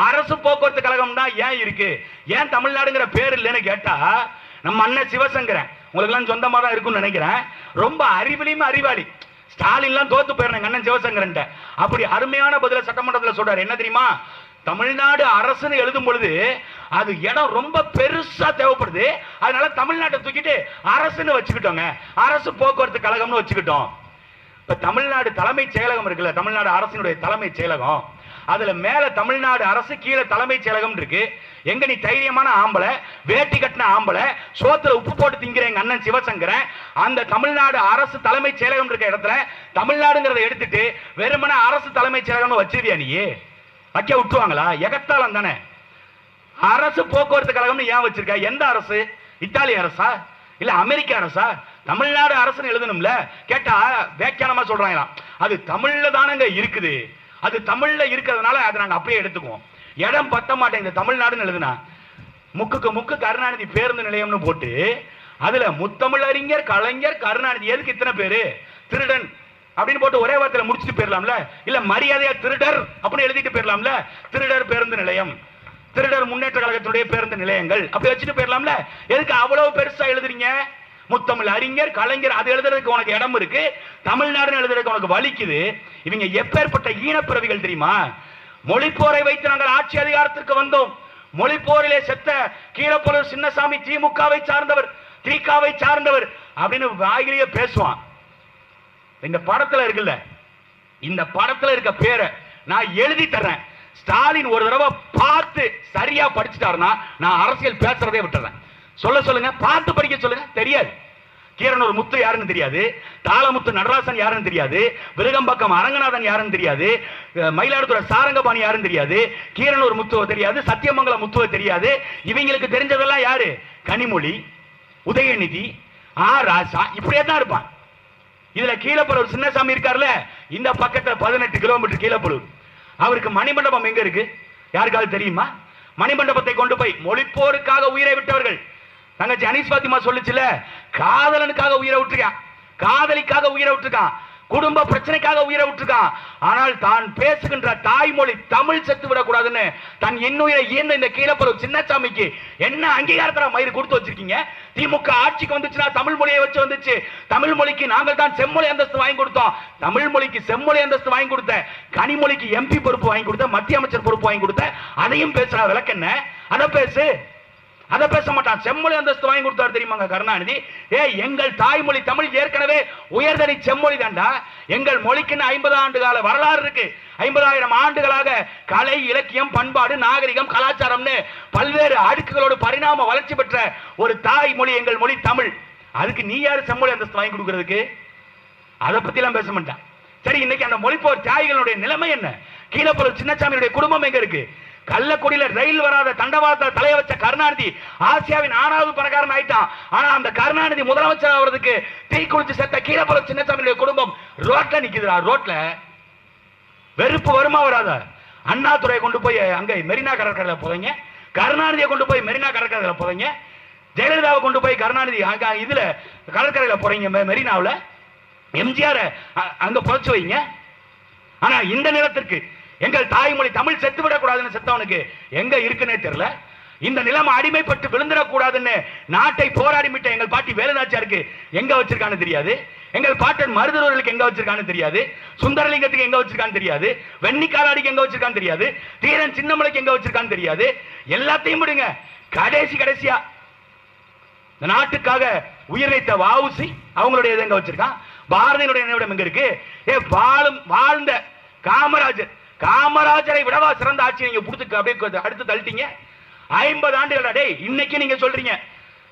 அரசு போக்குவரத்து கழகம் தான் ஏன் இருக்கு, ஏன் தமிழ்நாடுங்கிற பேர் இல்லைன்னு கேட்டா, நம்ம அண்ணன் சிவசங்கரன் உங்களுக்கு எல்லாம் சொந்தமா தான் இருக்கும்னு நினைக்கிறேன். ரொம்ப அறிவிலியும் அறிவாளி. ஸ்டாலின் எல்லாம் தோத்து போயிருந்தாங்க அண்ணன் சிவசங்கரன். அப்படி அருமையான பதில சட்டமன்றத்தில் சொல்றாரு. என்ன தெரியுமா? தமிழ்நாடு அரசுன்னு எழுதும் பொழுது அது இடம் ரொம்ப பெருசா தேவைப்படுது. அதனால தமிழ்நாட்டை தூக்கிட்டு அரசுன்னு வச்சுக்கிட்டோங்க, அரசு போக்குவரத்து கழகம்னு வச்சுக்கிட்டோம். இப்ப தமிழ்நாடு தலைமைச் செயலகம் இருக்குல்ல, தமிழ்நாடு அரசினுடைய தலைமைச் செயலகம், அதுல மேல தமிழ்நாடு அரசு, கீழே தலைமைச் செயலகம் இருக்கு. எங்க நீ தைரியமான ஆம்பளை, வேட்டி கட்டின ஆம்பளை, சோத்துல உப்பு போட்டு திங்கிற எங்க அண்ணன் சிவசங்கரன் அந்த தமிழ்நாடு அரசு தலைமைச் செயலகம் இருக்க இடத்துல தமிழ்நாடுங்கிறத எடுத்துட்டு வெறுமனே அரசு தலைமைச் செயலகம் வச்சிருவியா? நீ வைக்க விட்டுவாங்களா? எகத்தாலம் தானே. அரசு போக்குவரத்து கழகம் ஏன் வச்சிருக்க? எந்த அரசு? இத்தாலிய அரசா இல்ல அமெரிக்க அரசா? தமிழ்நாடு அரசுன்னு எழுதணும்ல. கேட்டா வியாக்கியானமா சொல்றாங்க, அது தமிழ்ல தானங்க இருக்குது, அது தமிழ்ல இருக்கிறதுனால அதை நாங்க அப்படியே எடுத்துக்குவோம். இடம் பத்த மாட்டேங்குது தமிழ்நாடுன்னு எழுதுனா முக்குக்கு முக்கு கருணாநிதி பேருந்து நிலையம்னு போட்டு அதுல முத்தமிழ் அறிஞர் கலைஞர் கருணாநிதி எதுக்கு இத்தனை பேரு? திருடன் அப்படின்னு போட்டு ஒரே வார்த்தையில முடிச்சுட்டு போயிடலாம்ல. இல்ல மரியாதையா திருடர் அப்படின்னு எழுதிட்டு போயிடலாம்ல. திருடர் பேருந்து நிலையம், திருடர் முன்னேற்ற கழகத்துடைய பேருந்து நிலையங்கள் அப்படி வச்சுட்டு போயிடலாம்ல. எதுக்கு அவ்வளவு பெருசா எழுதுறீங்க? முத்தமிழ் அறிஞர் கலைஞர் அது எழுதுறதுக்கு உனக்கு இடம் இருக்கு, தமிழ்நாடுன்னு எழுதுறதுக்கு உனக்கு வலிக்குது. இவங்க எப்பேற்பட்ட ஈனப்பிறவிகள் தெரியுமா? மொழிப்போரை வைத்து நாங்கள் ஆட்சி அதிகாரத்திற்கு வந்தோம். மொழிப்போரிலே செத்த கீழப்பொழுது சின்னசாமி திமுகவை சார்ந்தவர், திகாவை சார்ந்தவர் அப்படின்னு வாயிலேயே பேசுவான். இந்த படத்துல இருக்குல்ல, இந்த படத்துல இருக்க பேரை நான் எழுதி தர்றேன். ஸ்டாலின் ஒரு தடவை பார்த்து சரியா படிச்சுட்டாருன்னா நான் அரசியல் பேசுறதே விட்டுறேன். சொல்லுங்க, பார்த்து படிக்க சொல்லுங்க. தெரியாது. கீரனூர் முத்து யாருன்னு தெரியாது, தாளமுத்து நடராசன் யாருன்னு தெரியாது, விருகம்பாக்கம் அரங்கநாதன் யாருன்னு தெரியாது, மயிலாடுதுறை சாரங்கபாணி யாருன்னு தெரியாது, கீரனூர் முத்துவ தெரியாது, சத்தியமங்கலம் முத்துவ தெரியாது. இவங்களுக்கு தெரிஞ்சதெல்லாம் யாரு? கனிமொழி, உதயநிதி, ராசா, இப்படியே தான் இருப்பான். இதுல கீழப்பலூர் சின்னசாமி இருக்காருல்ல, இந்த பக்கத்துல 18 கிலோமீட்டர் கீழப்பலூர். அவருக்கு மணிமண்டபம் எங்க இருக்கு? யாருக்காவது தெரியுமா? மணிமண்டபத்தை கொண்டு போய் மொழிப்போருக்காக உயிரை விட்டவர்கள். தங்கச்சி அனீஸ் பாத்திமா சொல்லுச்சுல, காதலனுக்காக உயிரை விட்டுருக்கான், காதலிக்காக உயிரை விட்டுருக்கான், குடும்ப பிரச்சனைக்காக உயிரை விட்டுருக்கான். ஆனால் தான் பேசுகின்ற தாய்மொழி தமிழ் செத்து விடக்கூடாதுன்னு தன் இன்னுயிரை ஈர்ந்த இந்த கீழப்பலூர் சின்னசாமிக்கு என்ன அங்கீகாரத்தை மயிறு கொடுத்து வச்சிருக்கீங்க? திமுக ஆட்சிக்கு வந்துச்சுன்னா தமிழ் மொழியை வச்சு வந்துச்சு. தமிழ் மொழிக்கு நாங்கள் தான் செம்மொழி அந்தஸ்து வாங்கி கொடுத்தோம். தமிழ் மொழிக்கு செம்மொழி அந்தஸ்து வாங்கி கொடுத்த, கனிமொழிக்கு எம்பி பொறுப்பு வாங்கி கொடுத்த, மத்திய அமைச்சர் பொறுப்பு வாங்கி கொடுத்த, அதையும் பேசுறா. விளக்கென்ன? அதை பேசு. அதை பேச மாட்டான். செம்மொழி அந்தஸ்து வாங்கி கொடுத்தாரு தெரியுமாங்க கருணாநிதி? எங்கள் தாய்மொழி தமிழ் ஏற்கனவே உயர்தனி செம்மொழி தாண்டா. எங்கள் மொழிக்குன்னு 50 ஆண்டு கால வரலாறு இருக்கு. 50,000 ஆண்டுகளாக கலை, இலக்கியம், பண்பாடு, நாகரிகம், கலாச்சாரம்னு பல்வேறு அடுக்குகளோடு பரிணாம வளர்ச்சி பெற்ற ஒரு தாய்மொழி எங்கள் மொழி தமிழ். அதுக்கு நீ யாரு செம்மொழி அந்தஸ்து வாங்கி கொடுக்கறதுக்கு? அதை பத்தி எல்லாம் பேச மாட்டான். சரி, இன்னைக்கு அந்த மொழிப்போர் தியாகிகளுடைய நிலைமை என்ன? கீழப்பலூர் சின்னசாமியுடைய குடும்பம் எங்க இருக்கு? கள்ளக்குடியில ரயில் வராத தண்டவாளத்தில் தலைய வச்ச கருணாநிதி ஆசியாவின் 6வது பணக்காரன் ஆயிட்டான். ஆனா அந்த கருணாநிதி முதலமைச்சர் ஆவறதுக்கு தீ குளிச்சு செத்த கீழப்பலூர் சின்னசாமியுடைய குடும்பம் ரோட்ல நிக்குதுடா. ரோட்ல வெறுப்பு வருமா வராத? அண்ணாதுரையை கொண்டு போய் அங்க மெரினா கடற்கரையில போவீங்க, கருணாநிதியை கொண்டு போய் மெரினா கடற்கரையில போவீங்க, ஜெயலலிதாவை கொண்டு போய் கருணாநிதி அங்க இதுல கடற்கரையில போறீங்க மெரினாவில், எம்ஜிஆர் அங்க புதைச்சு வைங்க. ஆனா இந்த நிலத்திற்கு எங்கள் தாய்மொழி தமிழ் செத்து விடக்கூடாதுன்னு செத்தவனுக்கு எங்க இருக்குன்னே தெரியல. இந்த நிலம் அடிமைப்பட்டு விழுந்துடக்கூடாதுன்னு நாட்டை போராடி விட்ட எங்கள் பாட்டி வேலுநாச்சியாருக்கு எங்க வச்சிருக்கான்னு தெரியாது, எங்கள் பாட்டன் மருதூர்களுக்கு எங்க வச்சிருக்கான்னு தெரியாது, சுந்தரலிங்கத்துக்கு எங்க வச்சிருக்கான்னு தெரியாது, வெண்ணிக்காலாடிக்கு எங்க வச்சிருக்கான்னு தெரியாது, தீரன் சின்னமலைக்கு எங்க வச்சிருக்கான்னு தெரியாது. எல்லாத்தையும் விடுங்க, கடைசியா இந்த நாட்டுக்காக உயிர் வைத்த வஉசி அவங்களுடைய எங்க வச்சிருக்கான்? பாரதியினுடைய நினைவிடம் எங்க இருக்கு? வாழ்ந்த காமராஜரை விடவா சிறந்த ஆட்சி நீங்க புடிச்சு அப்படியே அடுத்து தள்ளிட்டீங்க? 50 ஆண்டுகள். டேய், இன்னைக்கு நீங்க சொல்றீங்க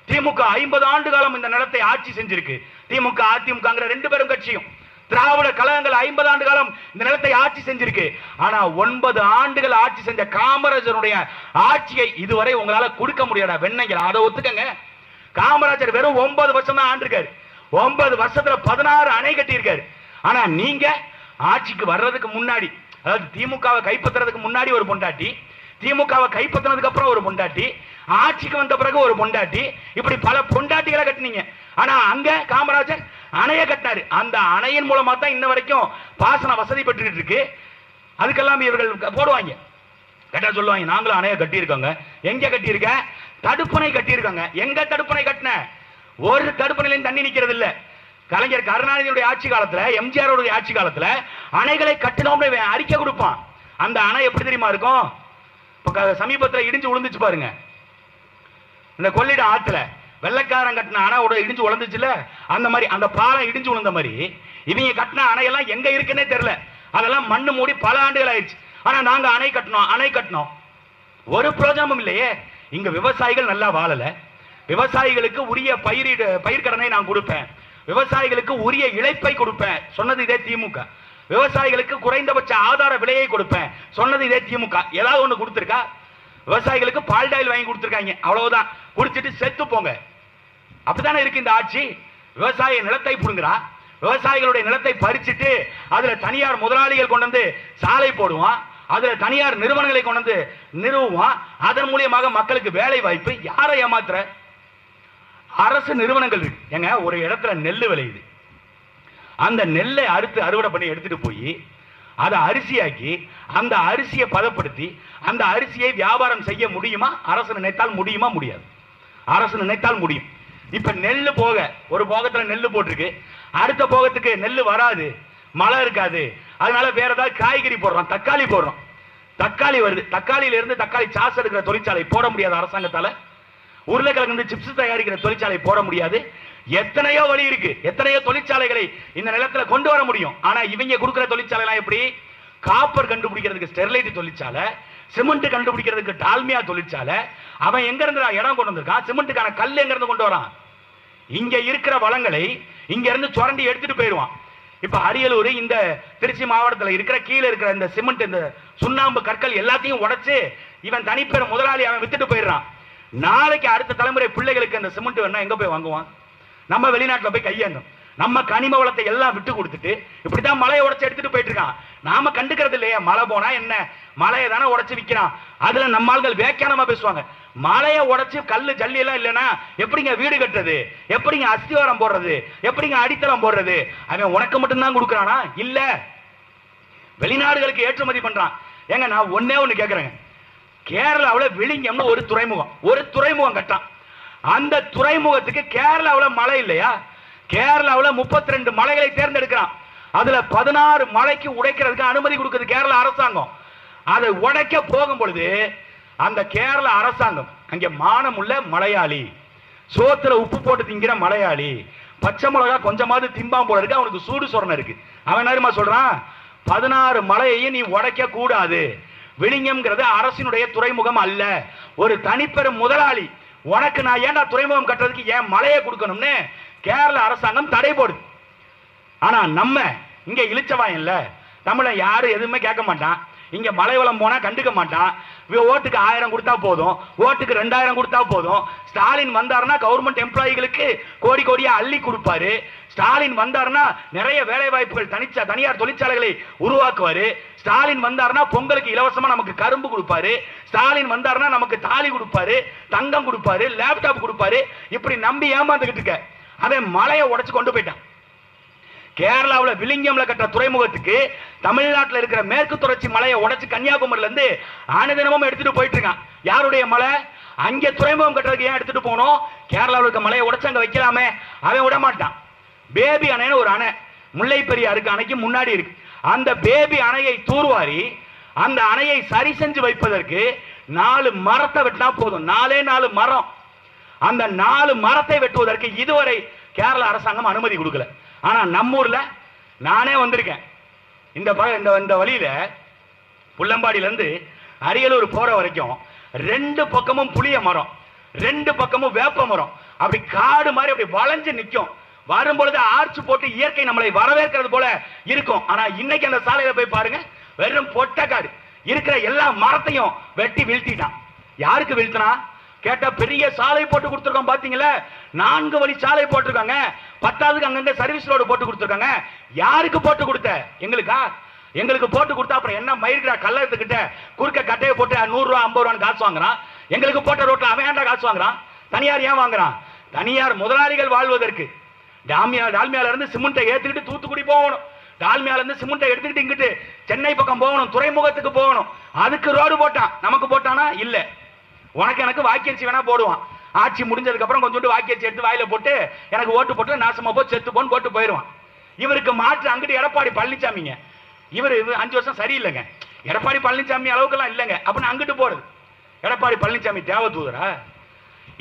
திமுக 50 ஆண்டு காலம் இந்த நிலத்தை ஆட்சி செஞ்சிருக்கு. திமுக அதிமுக ரெண்டு பேரும் கட்சியும் திராவிட கழகங்கள் 50 ஆண்டு காலம் இந்த நிலத்தை ஆட்சி செஞ்சிருக்கு. ஆனா 9 ஆண்டுகள் ஆட்சி செஞ்ச காமராஜருடைய ஆட்சியை இதுவரை உங்களால கொடுக்க முடியாதா? வெண்ணைகள் அதை ஒத்துக்கங்க. காமராஜர் வெறும் 9 வருஷம் தான் ஆண்டிருக்காரு. 9 வருஷத்துல 16 அணை கட்டி இருக்காரு. ஆனா நீங்க ஆட்சிக்கு வர்றதுக்கு முன்னாடி, அதாவது திமுகவை கைப்பற்றுறதுக்கு முன்னாடி ஒரு பொண்டாட்டி, திமுகவை கைப்பற்றினதுக்கு அப்புறம் ஒரு பொண்டாட்டி, ஆட்சிக்கு வந்த பிறகு ஒரு பொண்டாட்டி, இப்படி பல பொண்டாட்டிகளை கட்டினீங்க. ஆனா அங்க காமராஜர் அணைய கட்டினாரு. அந்த அணையின் மூலமா தான் இன்ன வரைக்கும் பாசன வசதி பெற்றுக்கிட்டு இருக்கு. அதுக்கெல்லாம் இவர்கள் போடுவாங்க, கேட்டா சொல்லுவாங்க நாங்களும் அணைய கட்டி இருக்காங்க. எங்க கட்டி இருக்க? தடுப்பணை கட்டி இருக்காங்க. எங்க தடுப்பணை கட்டின? ஒரு தடுப்பணையிலும் தண்ணி நிக்கிறது இல்ல. கலைஞர் கருணாநிதியுடைய ஆட்சி காலத்துல, எம்ஜிஆர் ஆட்சி காலத்துல அணைகளை கட்டினோம்னு அறிக்கை கொடுப்பான். அந்த அணை எப்படி தெரியுமா இருக்கும்? சமீபத்தில் இடிஞ்சு விழுந்துச்சு பாருங்க, இந்த கொள்ளிட ஆத்துல வெள்ளக்காரன் கட்டின அணை இடிஞ்சு விழுந்துச்சுல, அந்த மாதிரி அந்த பாலம் இடிஞ்சு விழுந்த மாதிரி இவங்க கட்டின அணையெல்லாம் எங்க இருக்குன்னே தெரியல. அதெல்லாம் மண்ணு மூடி பல ஆண்டுகள் ஆயிடுச்சு. ஆனா நாங்க அணை கட்டணும் ஒரு பிரயோஜனமும் இல்லையே. இங்க விவசாயிகள் நல்லா வாழல. விவசாயிகளுக்கு உரிய பயிர்க்கடனை நான் கொடுப்பேன், விவசாயிகளுக்கு உரிய இழைப்பை கொடுப்பேன் சொன்னது இதே திமுக. விவசாயிகளுக்கு குறைந்தபட்ச ஆதார விலையை கொடுப்பேன் சொன்னது இதே திமுக. ஏதாவது ஒண்ணு கொடுத்திருக்கா? விவசாயிகளுக்கு பால்டாயில் வாங்கி கொடுத்திருக்காங்க, அவ்வளவுதான். குடிச்சிட்டு செத்து போங்க. அப்படித்தானே இருக்கு இந்த ஆட்சி. விவசாய நிலத்தை புடுங்குறா, விவசாயிகளுடைய நிலத்தை பறிச்சுட்டு அதுல தனியார் முதலாளிகள் கொண்டு வந்து சாலை போடுவான், அதுல தனியார் நிறுவனங்களை கொண்டு வந்து நிறுவுவான். அதன் மூலியமாக மக்களுக்கு வேலை வாய்ப்பு. யாரை ஏமாத்துற? அரசு நிறுவனங்கள் இருக்கு. ஏங்க, ஒரு இடத்துல நெல் விளையுது, அந்த நெல்லை அறுவடை பண்ணி எடுத்துட்டு போய் அதை அரிசியாக்கி அந்த அரிசியை பதப்படுத்தி அந்த அரிசியை வியாபாரம் செய்ய முடியுமா? அரசு நினைத்தால் முடியுமா? முடியாது. அரசு நினைத்தால் முடியும். இப்ப நெல் போக ஒரு போகத்துல நெல் போட்டிருக்கு, அடுத்த போகத்துக்கு நெல் வராது, மழை இருக்காது, அதனால வேற ஏதாவது காய்கறி போடுறோம், தக்காளி போடுறோம். தக்காளி வருது, தக்காளியில இருந்து தக்காளி சாஸ் எடுக்கிற தொழிற்சாலை போட முடியாது அரசாங்கத்தால. உருளைக்கிழங்கு சிப்ஸ் தயாரிக்கிற தொழிற்சாலை போட முடியாது. எத்தனையோ வழி இருக்கு, எத்தனையோ தொழிற்சாலைகளை இந்த நிலத்துல கொண்டு வர முடியும். ஆனா இவங்க கொடுக்கிற தொழிற்சாலை எப்படி? காப்பர் கண்டுபிடிக்கிறதுக்கு ஸ்டெர்லைட் தொழிற்சாலை, சிமெண்ட் கண்டுபிடிக்கிறதுக்கு டால்மியா தொழிற்சாலை. அவன் எங்க இருந்து இடம் கொண்டு வந்திருக்கான்? சிமெண்ட்டுக்கான கல் எங்க இருந்து கொண்டு வரான்? இங்க இருக்கிற வளங்களை இங்க இருந்து சுரண்டி எடுத்துட்டு போயிடுவான். இப்ப அரியலூர், இந்த திருச்சி மாவட்டத்தில் இருக்கிற கீழே இருக்கிற இந்த சிமெண்ட், இந்த சுண்ணாம்பு கற்கள் எல்லாத்தையும் உடைச்சு இவன் தனிப்பெரும் முதலாளி அவன் வித்துட்டு போயிடுறான். நாளைக்கு அடுத்த தலைமுறை பிள்ளைகளுக்கு அந்த சிமெண்ட் வேணா எங்க போய் வாங்குவான்? நம்ம வெளிநாட்டில் போய் கையேந்தோம். நம்ம கனிம வளத்தை எல்லாம் விட்டு கொடுத்துட்டு இப்படித்தான் மலையை உடைச்சு எடுத்துட்டு போயிட்டு இருக்கான். நாம கண்டுக்கிறது இல்லையா? மழை போனா என்ன, மலையை தானே உடைச்சு விற்கிறான். அதுல நம்ம ஆள்கள் வேக்கியானமா பேசுவாங்க. மலையை உடைச்சு கல்லு ஜல்லி எல்லாம் இல்லைன்னா எப்படிங்க வீடு கட்டுறது? எப்படிங்க அஸ்திவாரம் போடுறது? எப்படிங்க அடித்தளம் போடுறது? அவன் உனக்கு மட்டும்தான் கொடுக்குறானா? இல்ல, வெளிநாடுகளுக்கு ஏற்றுமதி பண்றான். ஏங்க, நான் ஒன்னே ஒண்ணு கேட்கிறேங்க. கேரளாவில் விழிங்கம்னு ஒரு துறைமுகம் கட்டான். அந்த துறைமுகத்துக்கு கேரளாவில் மழை இல்லையா? கேரளாவில் 32 மலைகளை தேர்ந்தெடுக்கிறான். அதுல 16 மலைக்கு உடைக்கிறதுக்கு அனுமதி கொடுக்குது கேரள அரசாங்கம். அதை உடைக்க போகும் பொழுது அந்த கேரள அரசாங்கம், அங்கே மானம் உள்ள மலையாளி, சோத்துல உப்பு போட்டு திங்கிற மலையாளி, பச்சை மிளகா கொஞ்சமாவது திம்பாம் போல இருக்கு, அவனுக்கு சூடு சொரணை இருக்கு. அவன் என்னமா சொல்றான்? 16 மலையையும் நீ உடைக்க கூடாது. விழிங்கம்ங்கிறது அரசினுடைய துறைமுகம் அல்ல, ஒரு தனிப்பெரும் முதலாளி. உனக்கு நான் ஏன்டா துறைமுகம் கட்டுறதுக்கு ஏன் மலையை கொடுக்கணும்னு கேரள அரசாங்கம் தடை போடுது. ஆனா நம்ம இங்க இழிச்சவாயம் இல்ல, தமிழன் யாரும் எதுவுமே கேட்க மாட்டான். இங்க மலைவளம் போனா கண்டுக்க மாட்டான். ஓட்டுக்கு 1000 கொடுத்தா போதும், ஓட்டுக்கு 2000 கொடுத்தா போதும். ஸ்டாலின் வந்தாருன்னா கவர்மெண்ட் எம்ப்ளாயிகளுக்கு கோடி கோடியா அள்ளி கொடுப்பாரு. ஸ்டாலின் வந்தாருன்னா நிறைய வேலை வாய்ப்புகள் தனியார் தொழிற்சாலைகளை உருவாக்குவாரு. ஸ்டாலின் வந்தாருன்னா பொங்கலுக்கு இலவசமா நமக்கு கரும்பு கொடுப்பாரு. ஸ்டாலின் வந்தாருன்னா நமக்கு தாலி கொடுப்பாரு, தங்கம் கொடுப்பாரு, லேப்டாப் கொடுப்பாரு. இப்படி நம்பி ஏமாந்துகிட்டு இருக்க அவன் மலையை உடைச்சு கொண்டு போயிட்டான். கேரளாவில் விழிங்கம்ல கட்டுற துறைமுகத்துக்கு தமிழ்நாட்டில் இருக்கிற மேற்கு தொடர்ச்சி மலையை உடைச்சு கன்னியாகுமரியில இருந்து அனுதினமும் எடுத்துட்டு போயிட்டு இருக்கான். யாருடைய மலை? அங்கே துறைமுகம் கட்டுறதுக்கு ஏன் எடுத்துட்டு போனோம்? கேரளாவில் இருக்க மலையை உடைச்சு அங்க வைக்கலாமே, அவன் விட மாட்டான். பேபி அணைன்னு ஒரு அணை முல்லை பெரியாருக்கு அணைக்கு முன்னாடி இருக்கு. அந்த பேபி அணையை தூர்வாரி அந்த அணையை சரி செஞ்சு வைப்பதற்கு 4 மரத்தை வெட்டினா போதும். 4 மரம். அந்த 4 மரத்தை வெட்டுவதற்கு இதுவரை கேரள அரசாங்கம் அனுமதி கொடுக்கல. ஆனா நம்ம ஊர்ல நானே வந்திருக்கேன். இந்த வழியில புள்ளம்பாடியில இருந்து அரியலூர் போற வரைக்கும் 2 பக்கமும் புளிய மரம், 2 பக்கமும் வேப்ப மரம், அப்படி காடு மாதிரி அப்படி வளைஞ்சு நிற்கும். வரும்பொழுது ஆர்ச்சு போட்டு இயற்கை நம்மளை வரவேற்கிறது போல இருக்கும். ஆனா இன்னைக்கு அந்த சாலையில போய் பாருங்க, வெறும் பொட்டக்காடு. இருக்கிற எல்லா மரத்தையும் வெட்டி வீழ்த்திட்டான். யாருக்கு வீழ்த்தினா கேட்டா, பெரிய சாலை போட்டு கொடுத்துருக்கோம் பாத்தீங்களா, 4 வழி சாலை போட்டிருக்காங்க, 10ஆவதுக்கு அங்கங்க சர்வீஸ் ரோடு போட்டு கொடுத்துருக்காங்க. யாருக்கு போட்டு கொடுத்த? எங்களுக்கா? எங்களுக்கு போட்டு கொடுத்தா அப்புறம் என்ன மயிருக்கிறா கல்லத்துக்கிட்ட குறுக்க கட்டையை போட்டு 100 ரூபா 50 ரூபான்னு காசு வாங்குறான். எங்களுக்கு போட்ட ரோட்ல அவன் ஏன்டா காசு வாங்குறான்? தனியார் ஏன் வாங்குறான்? தனியார் முதலாளிகள் வாழ்வதற்கு. டால்மியால இருந்து சிமெண்ட்டை ஏத்துக்கிட்டு தூத்துக்குடி போகணும், டால்மியால இருந்து சிமெண்ட்டை எடுத்துக்கிட்டு இங்கிட்டு சென்னை பக்கம் போகணும், துறைமுகத்துக்கு போகணும். அதுக்கு ரோடு போட்டான். நமக்கு போட்டானா? இல்ல. உனக்கு எனக்கு வாக்கியரிசி வேணா போடுவான். ஆட்சி முடிஞ்சதுக்கு அப்புறம் கொஞ்சோண்டு வாக்கியரிசி எடுத்து வாயில போட்டு எனக்கு ஓட்டு போட்டு நாசமா போ செத்து போன்னு போட்டு போயிடுவான். இவருக்கு மாற்று அங்கிட்டு எடப்பாடி பழனிசாமிங்க. இவர் 5 வருஷம் சரியில்லைங்க. எடப்பாடி பழனிசாமி அளவுக்குலாம் இல்லைங்க. அப்படின்னு அங்கிட்டு போறது. எடப்பாடி பழனிசாமி தேவ தூதரா?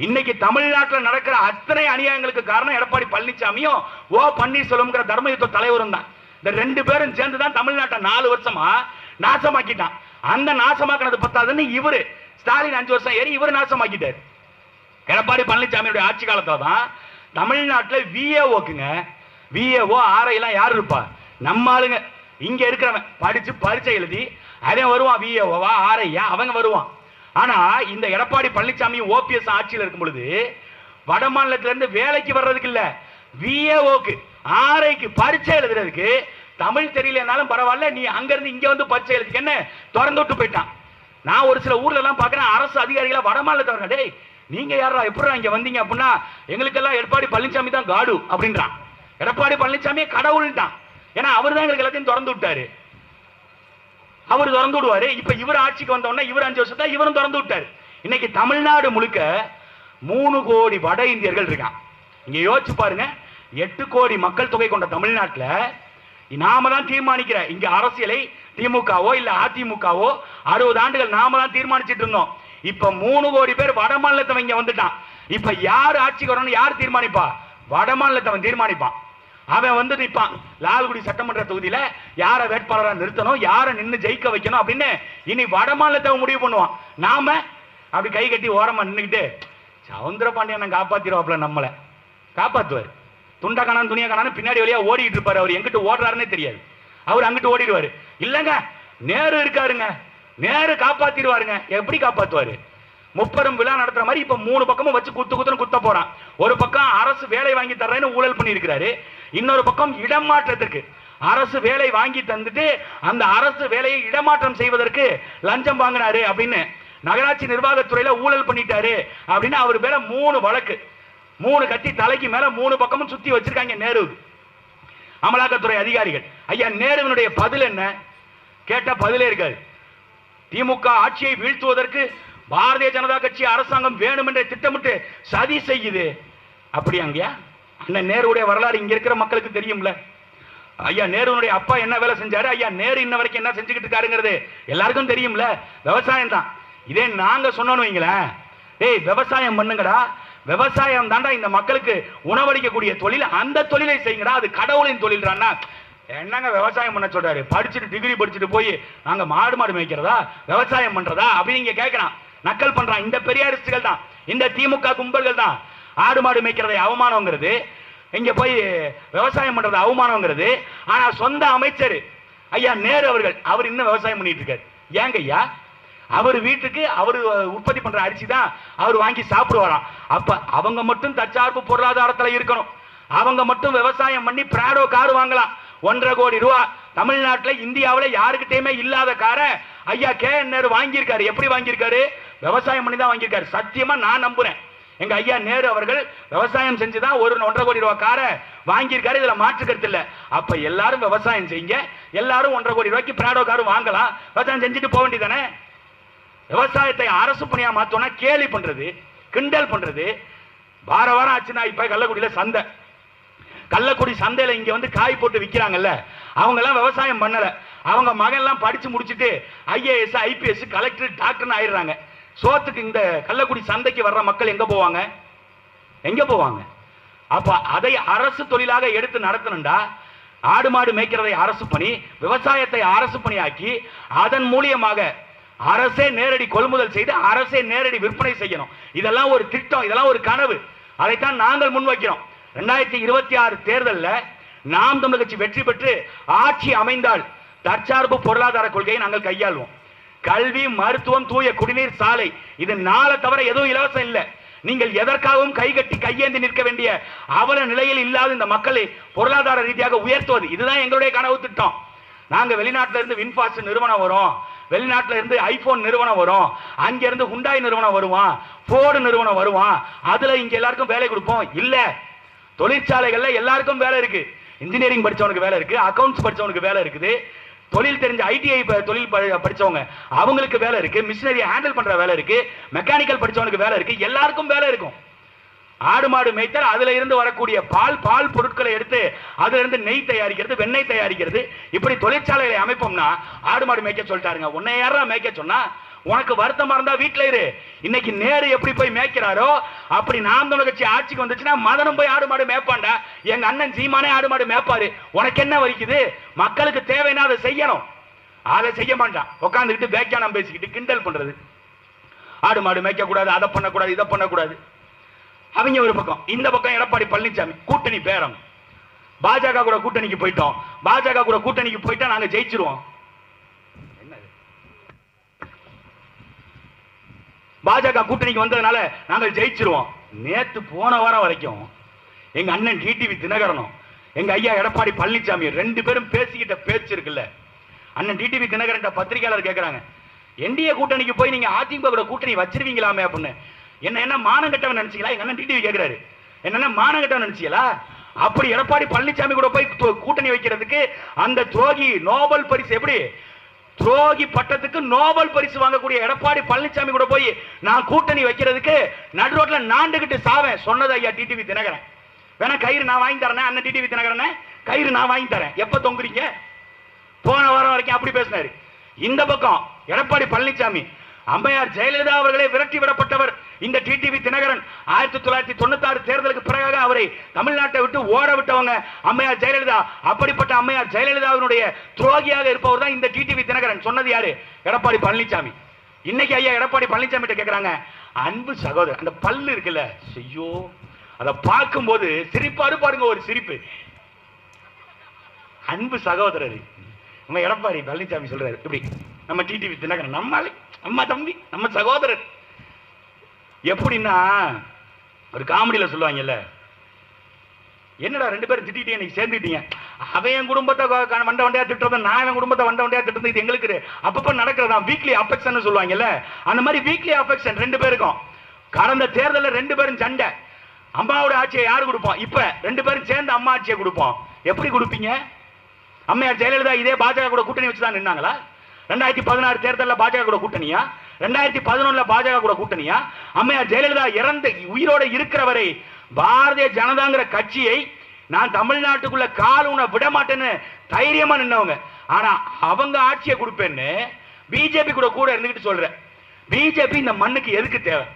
இன்னைக்கு தமிழ்நாட்டில் நடக்கிற அத்தனை அநியாயங்களுக்கு காரணம் எடப்பாடி பழனிசாமியும் ஓ பன்னீர்செல்வம் தர்மயுத்த தலைவரும் தான். இந்த 2 பேரும் சேர்ந்து தான் தமிழ்நாட்டை 4 வருஷமா நாசமாக்கிட்டான். அந்த நாசமாக்கினது பத்தாதுன்னு இவரு ஸ்டாலின் 5 வருஷம் ஏறி இவர் நாசமாக்கிட்டார். எடப்பாடி பழனிசாமியுடைய ஆட்சி காலத்துல தான் தமிழ்நாட்டில் விஏஓக்குங்க, விஏஓ ஆரையெல்லாம் யார் இருப்பா? நம்ம ஆளுங்க. இங்க இருக்கிறவன் படிச்சு பரீட்சை எழுதி அதே வருவான், விஏஓவா ஆரையா அவங்க வருவான். ஆனா இந்த எடப்பாடி பழனிசாமி ஓபிஎஸ் ஆட்சியில் இருக்கும் பொழுது வட மாநிலத்தில இருந்து வேலைக்கு வர்றதுக்கு இல்ல, விஏஓக்கு ஆரைக்கு பரீட்சை எழுதுறதுக்கு தமிழ் தெரியலனாலும் பரவாயில்ல, நீ அங்க இருந்து இங்க வந்து பரீட்சை எழுதிக்க என்ன திறந்து விட்டு போயிட்டான். நான் ஒரு சில ஊர்ல எல்லாம் பாக்குறேன், அரசு அதிகாரிகளா வட மாநிலத்தவர்கள், டேய் நீங்க யாரா எப்படா இங்க வந்தீங்க அப்படின்னா, எங்களுக்கெல்லாம் எடப்பாடி பழனிசாமி தான் காடு அப்படின்றான். எடப்பாடி பழனிசாமி கடவுள்தான். ஏன்னா அவர் தான் எங்களுக்கு எல்லாத்தையும் திறந்து விட்டாரு, அவர் திறந்து விடுவாரு. இப்ப இவர் ஆட்சிக்கு வந்தோம்னா இவர் 5 வருஷத்தை இவரும் திறந்து விட்டாரு. இன்னைக்கு தமிழ்நாடு முழுக்க 3 கோடி வட இந்தியர்கள் இருக்கான். இங்க யோசிச்சு பாருங்க, 8 கோடி மக்கள் தொகை கொண்ட தமிழ்நாட்டில் நாம தான் தீர்மானிக்கிற இங்க அரசியலை திமுகவோ இல்ல அதிமுகவோ 60 ஆண்டுகள் நாம தான் தீர்மானிச்சிட்டு இருந்தோம். இப்ப 3 கோடி பேர் வட மாநிலத்தவன் இங்க வந்துட்டான். இப்ப யார் ஆட்சிக்கு வரணும் யார் தீர்மானிப்பா? வட மாநிலத்தவன் தீர்மானிப்பான். அவன் வந்து நிற்பான் லால்குடி சட்டமன்ற தொகுதியில யாரை வேட்பாளராக நிறுத்தணும், யாரை நின்று ஜெயிக்க வைக்கணும் அப்படின்னு இனி வட மாநிலத்தவன் முடிவு பண்ணுவான். நாம அப்படி கை கட்டி ஓரமா நின்றுக்கிட்டு சவுந்தர பாண்டியன் காப்பாத்திடுவாப்ல, நம்மளை காப்பாத்துவார். துண்டா காணான்னு துணியா காணான்னு பின்னாடி வழியா ஓடிட்டு இருப்பாரு. அவர் எங்கிட்டு ஓடுறாருன்னே தெரியாது, அவர் அங்கிட்டு ஓடிடுவாரு. இல்லங்க நேரு இருக்காருங்க, நேரு காப்பாத்திடுவாருங்க. எப்படி காப்பாத்துவாரு? முப்பெரும் விழா நடத்துற மாதிரி இப்ப 3 பக்கமும் வச்சு குத்துன்னு குத்த போறான். ஒரு பக்கம் அரசு வேலை வாங்கி தர்றேன்னு ஊழல் பண்ணி இருக்கிறாரு, இன்னொரு பக்கம் இடமாற்றத்திற்கு அரசு வேலை வாங்கி தந்துட்டு அந்த அரசு வேலையை இடமாற்றம் செய்வதற்கு லஞ்சம் வாங்கினாரு அப்படின்னு நகராட்சி நிர்வாகத்துறையில ஊழல் பண்ணிட்டாரு அப்படின்னு அவர் பேர 3 வழக்கு, 3 கத்தி தலைக்கு மேல 3 பக்கமும் சுத்தி வச்சிருக்காங்க நேரு அமலாக்கத்துறை அதிகாரிகள். ஐயா நேருவினுடைய பதில் என்ன கேட்டா பதிலே இருக்காது. திமுக ஆட்சியை வீழ்த்துவதற்கு பாரதிய ஜனதா கட்சி அரசாங்கம் வேணும் என்ற திட்டமிட்டு சதி செய்யுது. அப்படி அங்கயா அண்ணன் நேருடைய வரலாறு இங்க இருக்கிற மக்களுக்கு தெரியும்ல. ஐயா நேருடைய அப்பா என்ன வேலை செஞ்சாரு, ஐயா நேரு இன்ன வரைக்கும் என்ன செஞ்சுக்கிட்டு இருக்காருங்கிறது எல்லாருக்கும் தெரியும்ல. விவசாயம் தான். இதே நாங்க சொன்னோம் வைங்களேன், டேய் விவசாயம் பண்ணுங்கடா, விவசாயம் தாண்டா இந்த மக்களுக்கு உணவளிக்கக்கூடிய தொழில், அந்த தொழிலை செய்யுங்கடா, அது கடவுளின் தொழில்றான்னா என்னங்க விவசாயம் பண்ண சொல்றாரு? படிச்சுட்டு டிகிரி படிச்சுட்டு போய் நாங்க மாடு மேய்க்கிறதா விவசாயம் பண்றதா அப்படின்னு இங்க கேட்கறான், நக்கல் பண்றான். இந்த பெரியாரிஸ்டுகள் தான், இந்த திமுக கும்பல்கள் தான் ஆடு மாடு மேய்க்கிறதை அவமானங்கிறது, இங்க போய் விவசாயம் பண்றது அவமானங்கிறது. ஆனா சொந்த அமைச்சர் ஐயா நேரு அவர்கள் அவர் இன்னும் விவசாயம் பண்ணிட்டு இருக்காரு. ஏங்க ஐயா அவர் வீட்டுக்கு அவர் உற்பத்தி பண்ற அரிசி தான் அவர் வாங்கி சாப்பிடுவாராம். அப்ப அவங்க மட்டும் தற்சார்பு பொருளாதாரத்துல இருக்கணும், அவங்க மட்டும் விவசாயம் பண்ணி பிராடோ கார் வாங்கலாம். 1.5 கோடி ரூபாய் தமிழ்நாட்டில் இந்தியாவில் யாருக்கிட்டையுமே இல்லாத காரை ஐயா கே.என். நேரு வாங்கியிருக்காரு. எப்படி வாங்கியிருக்காரு? விவசாயம் பண்ணி தான் வாங்கியிருக்காரு. சத்தியமா நான் நம்புறேன், எங்க ஐயா நேரு அவர்கள் விவசாயம் செஞ்சுதான் 1.5 கோடி ரூபாய் காரை வாங்கியிருக்காரு. இதுல மாற்று கருத்து இல்ல. அப்ப எல்லாரும் விவசாயம் செய்யுங்க, எல்லாரும் 1.5 கோடி ரூபாய்க்கு பிராடோ கார் வாங்கலாம், விவசாயம் செஞ்சுட்டு போக வேண்டியதானே. விவசாயத்தை அரசு பணியா மாத்தோம்னா கேலி பண்றது, கிண்டல் பண்றது. வாரம் ஆச்சுன்னா இப்ப கள்ளக்குடியில சந்தை, கள்ளக்குடி சந்தையில இங்க வந்து காய் போட்டு விற்கிறாங்கல்ல, அவங்க எல்லாம் விவசாயம் பண்ணல, அவங்க மகன் எல்லாம் படிச்சு முடிச்சுட்டு ஐஏஎஸ் ஐபிஎஸ் கலெக்டர் டாக்டர்னு ஆயிடுறாங்க. சோத்துக்கு இந்த கள்ளக்குடி சந்தைக்கு வர்ற மக்கள் எங்க போவாங்க? எங்க போவாங்க? அப்ப அதை அரசு தொழிலாக எடுத்து நடத்தணும்டா. ஆடு மாடு மேய்க்கிறதை அரசு பணி, விவசாயத்தை அரசு பணியாக்கி அதன் மூலியமாக அரசே நேரடி கொள்முதல் செய்து அரசே நேரடி விற்பனை செய்யணும். இதெல்லாம் ஒரு திட்டம், இதெல்லாம் ஒரு கனவு. அதைத்தான் நாங்கள் முன்வைக்கிறோம். 2026 தேர்தலில் நாம் தமிழர் கட்சி வெற்றி பெற்று ஆட்சி அமைந்தால் தற்சார்பு பொருளாதார கொள்கையை நாங்கள் கையாள்வோம். கல்வி, மருத்துவம், தூய குடிநீர், சாலை, இது 4 தவிர எதுவும் இலவசம் இல்லை. நீங்கள் எதற்காகவும் கைகட்டி கையேந்தி நிற்க வேண்டிய அவல நிலையில் இல்லாத இந்த மக்களை பொருளாதார ரீதியாக உயர்த்துவது, இதுதான் எங்களுடைய கனவு திட்டம். நாங்க வெளிநாட்டில இருந்து வின்பாஸ்ட் நிறுவனம் வரும், வெளிநாட்டில இருந்து ஐபோன் நிறுவனம் வரும், அங்க இருந்து ஹுண்டாய் நிறுவனம் வருவான், போர்டு நிறுவனம் வருவான், அதுல இங்க எல்லாருக்கும் வேலை கொடுப்போம். இல்ல, தொழிற்சாலைகள்ல எல்லாருக்கும் வேலை இருக்கு. இன்ஜினியரிங் படிச்சவனுக்கு வேலை இருக்கு, அக்கவுண்ட்ஸ் படிச்சவனுக்கு வேலை இருக்குது, தொழில் தெரிஞ்ச ஐடிஐ தொழில் படிச்சவங்க அவங்களுக்கு வேலை இருக்கு, மிஷினரி ஹேண்டில் பண்ற வேலை இருக்கு, மெக்கானிக்கல் படிச்சவனுக்கு வேலை இருக்கு, எல்லாருக்கும் வேலை இருக்கும். ஆடு மாடு மேய்த்தல், அதுல இருந்து வரக்கூடிய பால் பொருட்களை எடுத்து அதுல இருந்து நெய் தயாரிக்கிறது, வெண்ணெய் தயாரிக்கிறது, இப்படி தொழிற்சாலைகளை அமைப்போம்னா ஆடு மாடு மேய்க்க சொல்லிட்டாருங்க. உன்னை யாரா மேய்க்க சொன்னா? உனக்கு வருத்தமா இருந்தா வீட்டுல இரு. இன்னைக்கு நேரு எப்படி போய் மேய்க்கிறாரோ அப்படி நாம் தமிழர் கட்சி ஆட்சிக்கு வந்துச்சுன்னா மதனும் போய் ஆடு மாடு மேய்ப்பாண்டா. எங்க அண்ணன் சீமானே ஆடு மாடு மேய்ப்பாரு. உனக்கு என்ன வலிக்குது? மக்களுக்கு தேவைன்னா அதை செய்யணும். அதை செய்ய மாட்டான். உட்காந்துக்கிட்டு வேக்கானம் பேசிக்கிட்டு கிண்டல் பண்றது, ஆடு மாடு மேய்க்க கூடாது, அதை பண்ணக்கூடாது, இதை பண்ணக்கூடாது. அவங்க ஒரு பக்கம், இந்த பக்கம் எடப்பாடி பழனிசாமி கூட்டணி பேரம். பாஜக கூட கூட்டணிக்கு போயிட்டோம், பாஜக கூட கூட்டணிக்கு போயிட்டா நாங்க ஜெயிச்சிருவோம். பாஜக கூட்டணிக்கு வந்ததுனால நாங்கள் ஜெயிச்சிருவோம். நேத்து போன வாரம் வரைக்கும் எங்க அண்ணன் டிடிவி தினகரனும் எங்க ஐயா எடப்பாடி பழனிசாமி ரெண்டு பேரும் பேசிக்கிட்ட பேச்சு இருக்குல்ல. அண்ணன் டிடிவி தினகரன் பத்திரிகையாளர் கேட்கிறாங்க, என்டிஏ கூட்டணிக்கு போய் நீங்க அதிமுக கூட கூட்டணி வச்சிருவீங்களாமே அப்படின்னு. என்ன மானம் கட்டவன் நினைச்சீங்களா? எங்க அண்ணன் டிடிவி கேட்கிறாரு, என்ன மானம் கட்டவன் நினைச்சீங்களா? அப்படி எடப்பாடி பழனிசாமி கூட போய் கூட்டணி வைக்கிறதுக்கு அந்த துரோகி நோபல் பரிசு, எப்படி துரோகி பட்டத்துக்கு நோபல் பரிசு வாங்கக்கூடிய எடப்பாடி பழனிசாமி கூட போய் நான் கூட்டணி வைக்கிறதுக்கு நடு ரோட்ல நாண்டுகிட்டு சாவேன் சொன்னது ஐயா டிடிவி தினகரன். வேணா கயிறு நான் வாங்கி தரேன், அண்ணன் டிடிவி தினகரன் கயிறு நான் வாங்கி தரேன், எப்ப தொங்குறீங்க? போன வாரம் வரைக்கும் அப்படி பேசினாரு. இந்த பக்கம் எடப்பாடி பழனிசாமி, அம்மையார் ஜெயலலிதா அவர்களே விரட்டி விடப்பட்டவர் இந்த டிடிவி தினகரன். 1996 தேர்தலுக்கு பிறகு அவரை தமிழ்நாட்டை விட்டு ஓட விட்டவங்க அம்மையார் ஜெயலலிதா. அப்படிப்பட்ட அம்மையார் ஜெயலலிதாவினுடைய துரோகியாக இருப்பவர் தான் இந்த டிடிவி தினகரன். சொன்னது யாரு? எடப்பாடி பழனிசாமி. இன்னைக்கு ஐயா எடப்பாடி பழனிசாமி கிட்ட கேட்கிறாங்க, அன்பு சகோதரர், அந்த பல்லு இருக்குல்ல, ஐயோ அதை பார்க்கும் போது சிரிப்பாரு பாருங்க, ஒரு சிரிப்பு. அன்பு சகோதரர் நம்ம எடப்பாடி பழனிசாமி சொல்றாரு, இப்படி நம்ம டிடிவி தினகரன் நம்ம தம்பி, நம்ம சகோதரர். எப்படின்னா ஒரு காமெடியில சொல்லுவாங்கல்ல, என்னடா ரெண்டு பேரும் திட்டிட்டே இன்னைக்கு சேர்ந்துட்டீங்க, அவன் என் குடும்பத்தை வண்ட வண்டியா திட்டுறது, நான் என் குடும்பத்தை வண்ட வண்டியா திட்டுறது, இது எங்களுக்கு அப்பப்ப நடக்கிறதா வீக்லி அஃபெக்ஷன் சொல்லுவாங்கல்ல. அந்த மாதிரி வீக்லி அஃபெக்ஷன் ரெண்டு பேருக்கும். கடந்த தேர்தலில் ரெண்டு பேரும் சண்டை. அம்மாவோட ஆட்சியை யாரு கொடுப்போம்? இப்ப ரெண்டு பேரும் சேர்ந்து அம்மா ஆட்சியை கொடுப்போம். எப்படி கொடுப்பீங்க? அம்மையார் ஜெயலலிதா இதே பாஜக கூட கூட்டணி வச்சுதான் நின்னாங்களா? 2016 தேர்தலில் பாஜக கூட கூட்டணியா? 2011 பாஜக கூட கூட்டணியா? அம்மையார் ஜெயலலிதா இறந்து உயிரோட இருக்கிறவரை பாரதிய ஜனதாங்கிற கட்சியை நான் தமிழ்நாட்டுக்குள்ள கால் உண விட மாட்டேன்னு தைரியமா நின்னவங்க. ஆனா அவங்க ஆட்சியை கொடுப்பேன்னு பிஜேபி கூட கூட இருந்துகிட்டு சொல்ற. பிஜேபி இந்த மண்ணுக்கு எதுக்கு தேவை?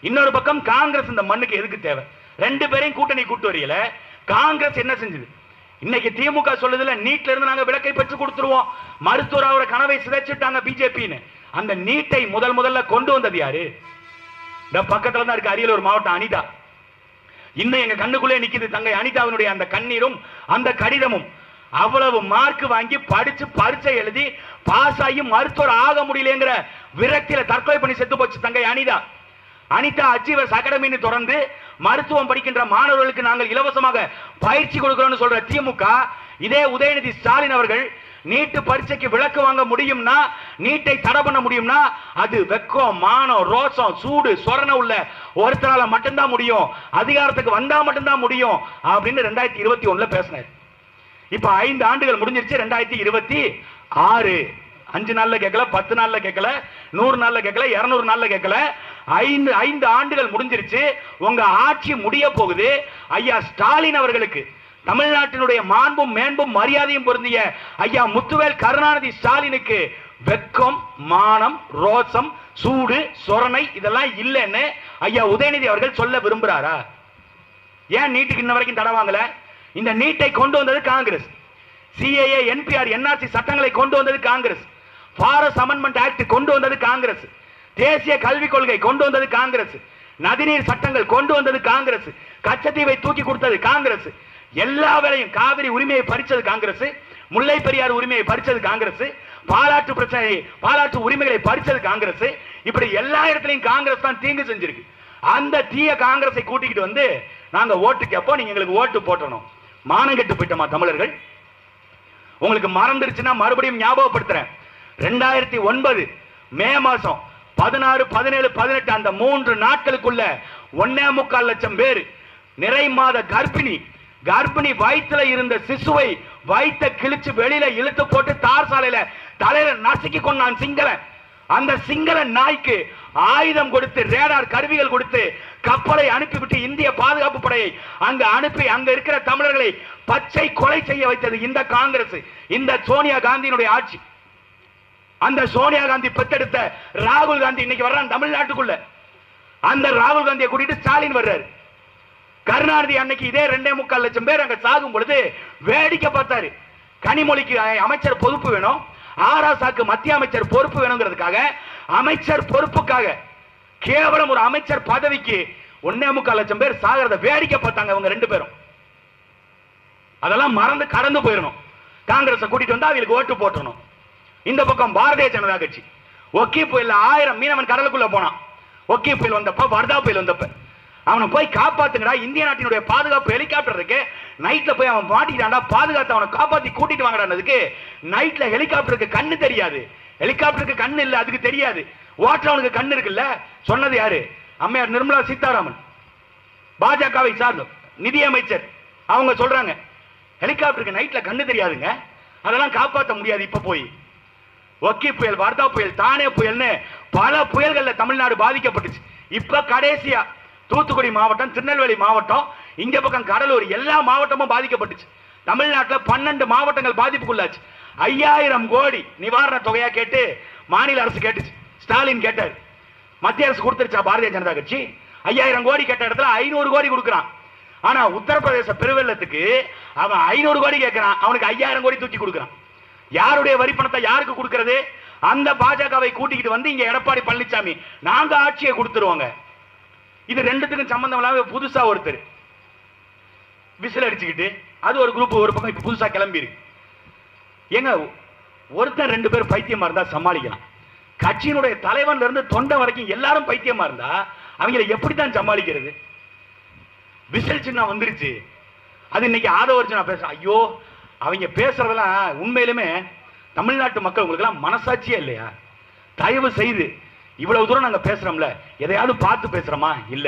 இன்னொரு பக்கம் காங்கிரஸ் இந்த மண்ணுக்கு எதுக்கு தேவை? ரெண்டு பேரையும் கூட்டணி கூட்டு வரையில காங்கிரஸ் என்ன செஞ்சது? இன்னைக்கு திமுக சொல்லுதுல, நீட்ல இருந்து நாங்க விலக்கை பெற்று கொடுத்துருவோம், மருத்துவர் அவர கனவை சிதைச்சிட்டாங்க பிஜேபின்னு. அந்த நீட்டை முதல்ல கொண்டு வந்தது யாரு? இந்த பக்கத்துல தான் இருக்கு அரியலூர் மாவட்டம் அனிதா. இன்னும் எங்க கண்ணுக்குள்ளே நிக்குது தங்கை அனிதாவினுடைய அந்த கண்ணீரும் அந்த கடிதமும். அவ்வளவு மார்க் வாங்கி படிச்சு பரீட்சை எழுதி பாஸ் ஆகி மருத்துவர் ஆக முடியலங்கிற விரக்தியில தற்கொலை பண்ணி செத்து போச்சு தங்கை அனிதா. அனிதா அச்சீவர்ஸ் அகாடமின்னு தொடர்ந்து மருத்துவம் படிக்கின்ற மாணவர்களுக்கு நாங்கள் இலவசமாக பயிற்சி கொடுக்கிறோம் சொல்ற திமுக, இதே உதயநிதி ஸ்டாலின் அவர்கள் நீட்டு பரீட்சைக்கு விலக்கு வாங்க முடியும்னா, நீட்டை தடை பண்ண முடியும்னா அது வெக்கம், மானம், ரோசம், சூடு, சொரண உள்ள ஒருத்தரால மட்டும்தான் முடியும், அதிகாரத்துக்கு வந்தா மட்டும்தான் முடியும் அப்படின்னு 2021 பேசினார். இப்ப 5 ஆண்டுகள் முடிஞ்சிருச்சு. 2026 5 நாள்ல கேட்கல, 10 நாள்ல கேட்கல, 100 நாள்ல கேட்கல, 200 நாள்ல கேட்கல, 5 ஆண்டுகள் முடிஞ்சிருச்சு. உங்க ஆட்சி முடிய போகுது. ஐயா ஸ்டாலின் அவர்களுக்கு, தமிழ்நாட்டினுடைய மாண்பும் மேன்பும் மரியாதையும் பொருந்திய ஐயா முத்துவேல் கருணாநிதி ஸ்டாலினுக்கு வெக்கம், மானம், ரோசம், சூடு, சொரணை இதெல்லாம் இல்லைன்னு ஐயா உதயநிதி அவர்கள் சொல்ல விரும்புறாரா? ஏன் நீட்டுக்கு இன்ன வரைக்கும் தடை வாங்கல? இந்த நீட்டை கொண்டு வந்தது காங்கிரஸ். சிஏஏ, என்பிஆர், என்ஆர்சி சட்டங்களை கொண்டு வந்தது காங்கிரஸ். ஃபாரஸ்ட் அமெண்ட்மெண்ட் ஆக்ட் கொண்டு வந்தது காங்கிரஸ். தேசிய கல்விக் கொள்கை கொண்டு வந்தது காங்கிரஸ். நதிநீர் சட்டங்கள் கொண்டு வந்தது காங்கிரஸ். கச்சத்தீவை தூக்கி கொடுத்தது காங்கிரஸ். எல்லா வேலையும், காவிரி உரிமையை பறிச்சது காங்கிரஸ், முல்லை பெரியார் உரிமையை பறிச்சது காங்கிரஸ், பாலாற்று பிரச்சனை, பாலாற்று உரிமைகளை பறிச்சது காங்கிரஸ். இப்படி எல்லா இடத்துலையும் காங்கிரஸ் தான் தீங்கு செஞ்சிருக்கு. அந்த தீய காங்கிரஸை கூட்டிக்கிட்டு வந்து நாங்க ஓட்டு கேட்போம், நீங்க எங்களுக்கு ஓட்டு போட்டணும். மானம் கெட்டு போயிட்டோமா தமிழர்கள்? உங்களுக்கு மறந்துருச்சுன்னா மறுபடியும் ஞாபகப்படுத்துறேன். 2009 மே மாசம் 16, 17, 18 அந்த 3 நாட்களுக்குள்ள 1.25 லட்சம் பேர் நிறை மாத கர்ப்பிணி வயிற்றுல இருந்த சிசுவை வயிற்ற கிழிச்சு வெளியில இழுத்து போட்டு தார் சாலையில தலையில நசுக்கி கொண்டான் சிங்களன். அந்த சிங்கள நாய்க்கு ஆயுதம் கொடுத்து, ரேடார் கருவிகள் கொடுத்து கப்பலை அனுப்பிவிட்டு இந்திய பாதுகாப்பு படையை அங்க அனுப்பி அங்க இருக்கிற தமிழர்களை பச்சை கொலை செய்ய வைத்தது இந்த காங்கிரஸ், இந்த சோனியா காந்தியினுடைய ஆட்சி. அந்த சோனியா காந்தி பெற்றெடுத்த ராகுல் காந்தி இன்னைக்கு வர்றான் தமிழ்நாட்டுக்குள்ள. அந்த ராகுல் காந்தியை கூட்டிட்டு ஸ்டாலின் வர்றாரு. கருணாநிதி அன்னைக்கு இதே 2.25 லட்சம் பேர் அங்க சாகும் பொழுது வேடிக்கை பார்த்தாரு. கனிமொழிக்கு அமைச்சர் பொறுப்பு வேணும், ஆராசாக்கு மத்திய அமைச்சர் பொறுப்பு வேணுங்கிறதுக்காக, அமைச்சர் பொறுப்புக்காக கேவலம் ஒரு அமைச்சர் பதவிக்கு 1.25 லட்சம் பேர் சாகிறத வேடிக்கை பார்த்தாங்க அவங்க 2 பேரும். அதெல்லாம் மறந்து கடந்து போயிடணும். காங்கிரஸ் கூட்டிட்டு வந்தா அவங்களுக்கு ஓட்டு போட்டணும். இந்த பக்கம் பாரதிய ஜனதா கட்சி ஒக்கி புயல் 1000 மீனவன் கடலுக்குள்ள போனான். ஒக்கி புயல் வந்தப்ப, வர்தா புயல் வந்தப்ப அவனை போய் காப்பாத்துங்கடா, இந்திய நாட்டினுடைய பாதுகாப்பு ஹெலிகாப்டர் இருக்கு, நைட்ல போய் அவன் மாட்டிக்கிட்டான்டா, பாதுகாத்து அவனை காப்பாத்தி கூட்டிட்டு வாங்கடானதுக்கு நைட்ல ஹெலிகாப்டருக்கு கண்ணு தெரியாது, ஹெலிகாப்டருக்கு கண்ணு இல்ல, அதுக்கு தெரியாது, ஓட்டுறவனுக்கு கண்ணு இருக்குல்ல. சொன்னது யாரு? அம்மையார் நிர்மலா சீதாராமன், பாஜகவை சார்ந்த நிதி அமைச்சர். அவங்க சொல்றாங்க ஹெலிகாப்டருக்கு நைட்ல கண்ணு தெரியாதுங்க, அதெல்லாம் காப்பாற்ற முடியாது. இப்ப போய் ஒக்கி புயல், வர்தா புயல், தானே புயல்னு பல புயல்கள்ல தமிழ்நாடு பாதிக்கப்பட்டுச்சு. இப்ப கடைசியா தூத்துக்குடி மாவட்டம், திருநெல்வேலி மாவட்டம், இங்க பக்கம் கடலூர், எல்லா மாவட்டமும் பாதிக்கப்பட்டுச்சு. தமிழ்நாட்டில் 12 மாவட்டங்கள் பாதிப்புக்குள்ளாச்சு. 5000 கோடி நிவாரண தொகையா கேட்டு மாநில அரசு கேட்டுச்சு. ஸ்டாலின் கேட்டார், மத்திய அரசு கொடுத்துருச்சா பாரதிய ஜனதா கட்சி? 5000 கோடி கேட்ட இடத்துல 500 கோடி கொடுக்குறான். ஆனா உத்தரப்பிரதேச பெருவெள்ளத்துக்கு அவன் 500 கோடி கேட்கிறான், அவனுக்கு 5000 கோடி தூக்கி கொடுக்குறான். யாருடைய வரி பணத்தை யாருக்கு கொடுக்கிறது? அந்த பாஜகவை கூட்டிக்கிட்டு வந்து இங்க எடப்பாடி பழனிசாமி நாங்க ஆட்சியை கொடுத்துருவாங்க. இது ரெண்டுத்துக்கும் சம்பந்தம் இல்லாம புதுசா ஒருத்தர் விசில் அடிச்சுக்கிட்டு, அது ஒரு குரூப் ஒரு பக்கம் இப்ப புதுசா கிளம்பி இருக்கு. ஏங்க, ஒருத்தர் 2 பேர் பைத்தியமா இருந்தா சமாளிக்கலாம். கட்சியினுடைய தலைவன்ல இருந்து தொண்டை வரைக்கும் எல்லாரும் பைத்தியமா இருந்தா அவங்களை எப்படித்தான் சமாளிக்கிறது? விசில் சின்ன வந்துருச்சு, அது இன்னைக்கு ஆதவர்ஜுனா பேச. ஐயோ, அவங்க பேசுறதெல்லாம் உண்மையிலுமே தமிழ்நாட்டு மக்கள் உங்களுக்கு எல்லாம் மனசாட்சியே இல்லையா? தயவு செய்து இவ்வளவு தூரம் நாங்க பேசுறோம்ல, எதையாவது பார்த்து பேசுறோமா? இல்ல.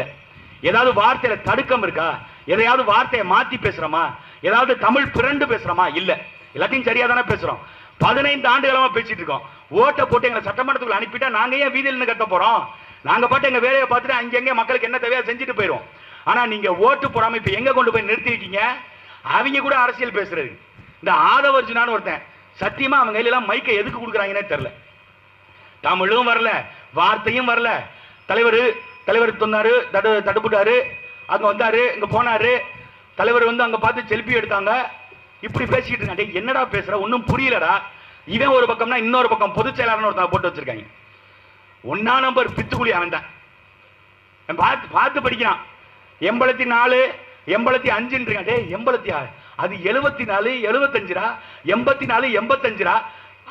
ஏதாவது வார்த்தையில தடுக்கம் இருக்கா? எதையாவது வார்த்தையை மாத்தி பேசுறோமா? ஏதாவது தமிழ் பிறண்டு பேசுறோமா? இல்ல. எல்லாத்தையும் சரியா தானே பேசுறோம். 15 ஆண்டுகளமா பேசிட்டு இருக்கோம். ஓட்டை போட்டு எங்களை சட்டமன்றத்துக்குள்ள அனுப்பிட்டா நாங்க ஏன் வீதியில் நின்று கத்த போறோம்? நாங்க பாட்டு எங்க வேலையை பார்த்துட்டு அங்கங்க மக்களுக்கு என்ன தேவையா செஞ்சுட்டு போயிரும். ஆனா நீங்க ஓட்டு போடாம இப்ப எங்க கொண்டு போய் நிறுத்தி இருக்கீங்க? அவங்க கூட அரசியல் பேசுறது. இந்த ஆதவர்ஜுனான்னு ஒருத்தன், சத்தியமா அவங்க கையில எல்லாம் மைக்கை எதுக்கு கொடுக்குறாங்கன்னே தெரியல. தமிழும் வரல, வார்த்தையும் வரல. தலைவர் சொன்னாரு, தடுப்புட்டாரு, அங்க வந்தாரு, இங்க போனாரு. தலைவர் வந்து அங்க பார்த்து செல்ஃபி எடுத்தாங்க. இப்படி பேசிக்கிட்டு இருக்காங்க. என்னடா பேசுற? ஒன்னும் புரியலடா. இவன் ஒரு பக்கம்னா இன்னொரு பக்கம் பொதுச் செயலாளர்னு ஒருத்தன் போட்டு வச்சிருக்காங்க. 1ஆம் நம்பர் பித்துக்குழி அவன் தான். பார்த்து படிக்கிறான். 84 85 டே 86, அது 74 75ரா, 84 85ரா.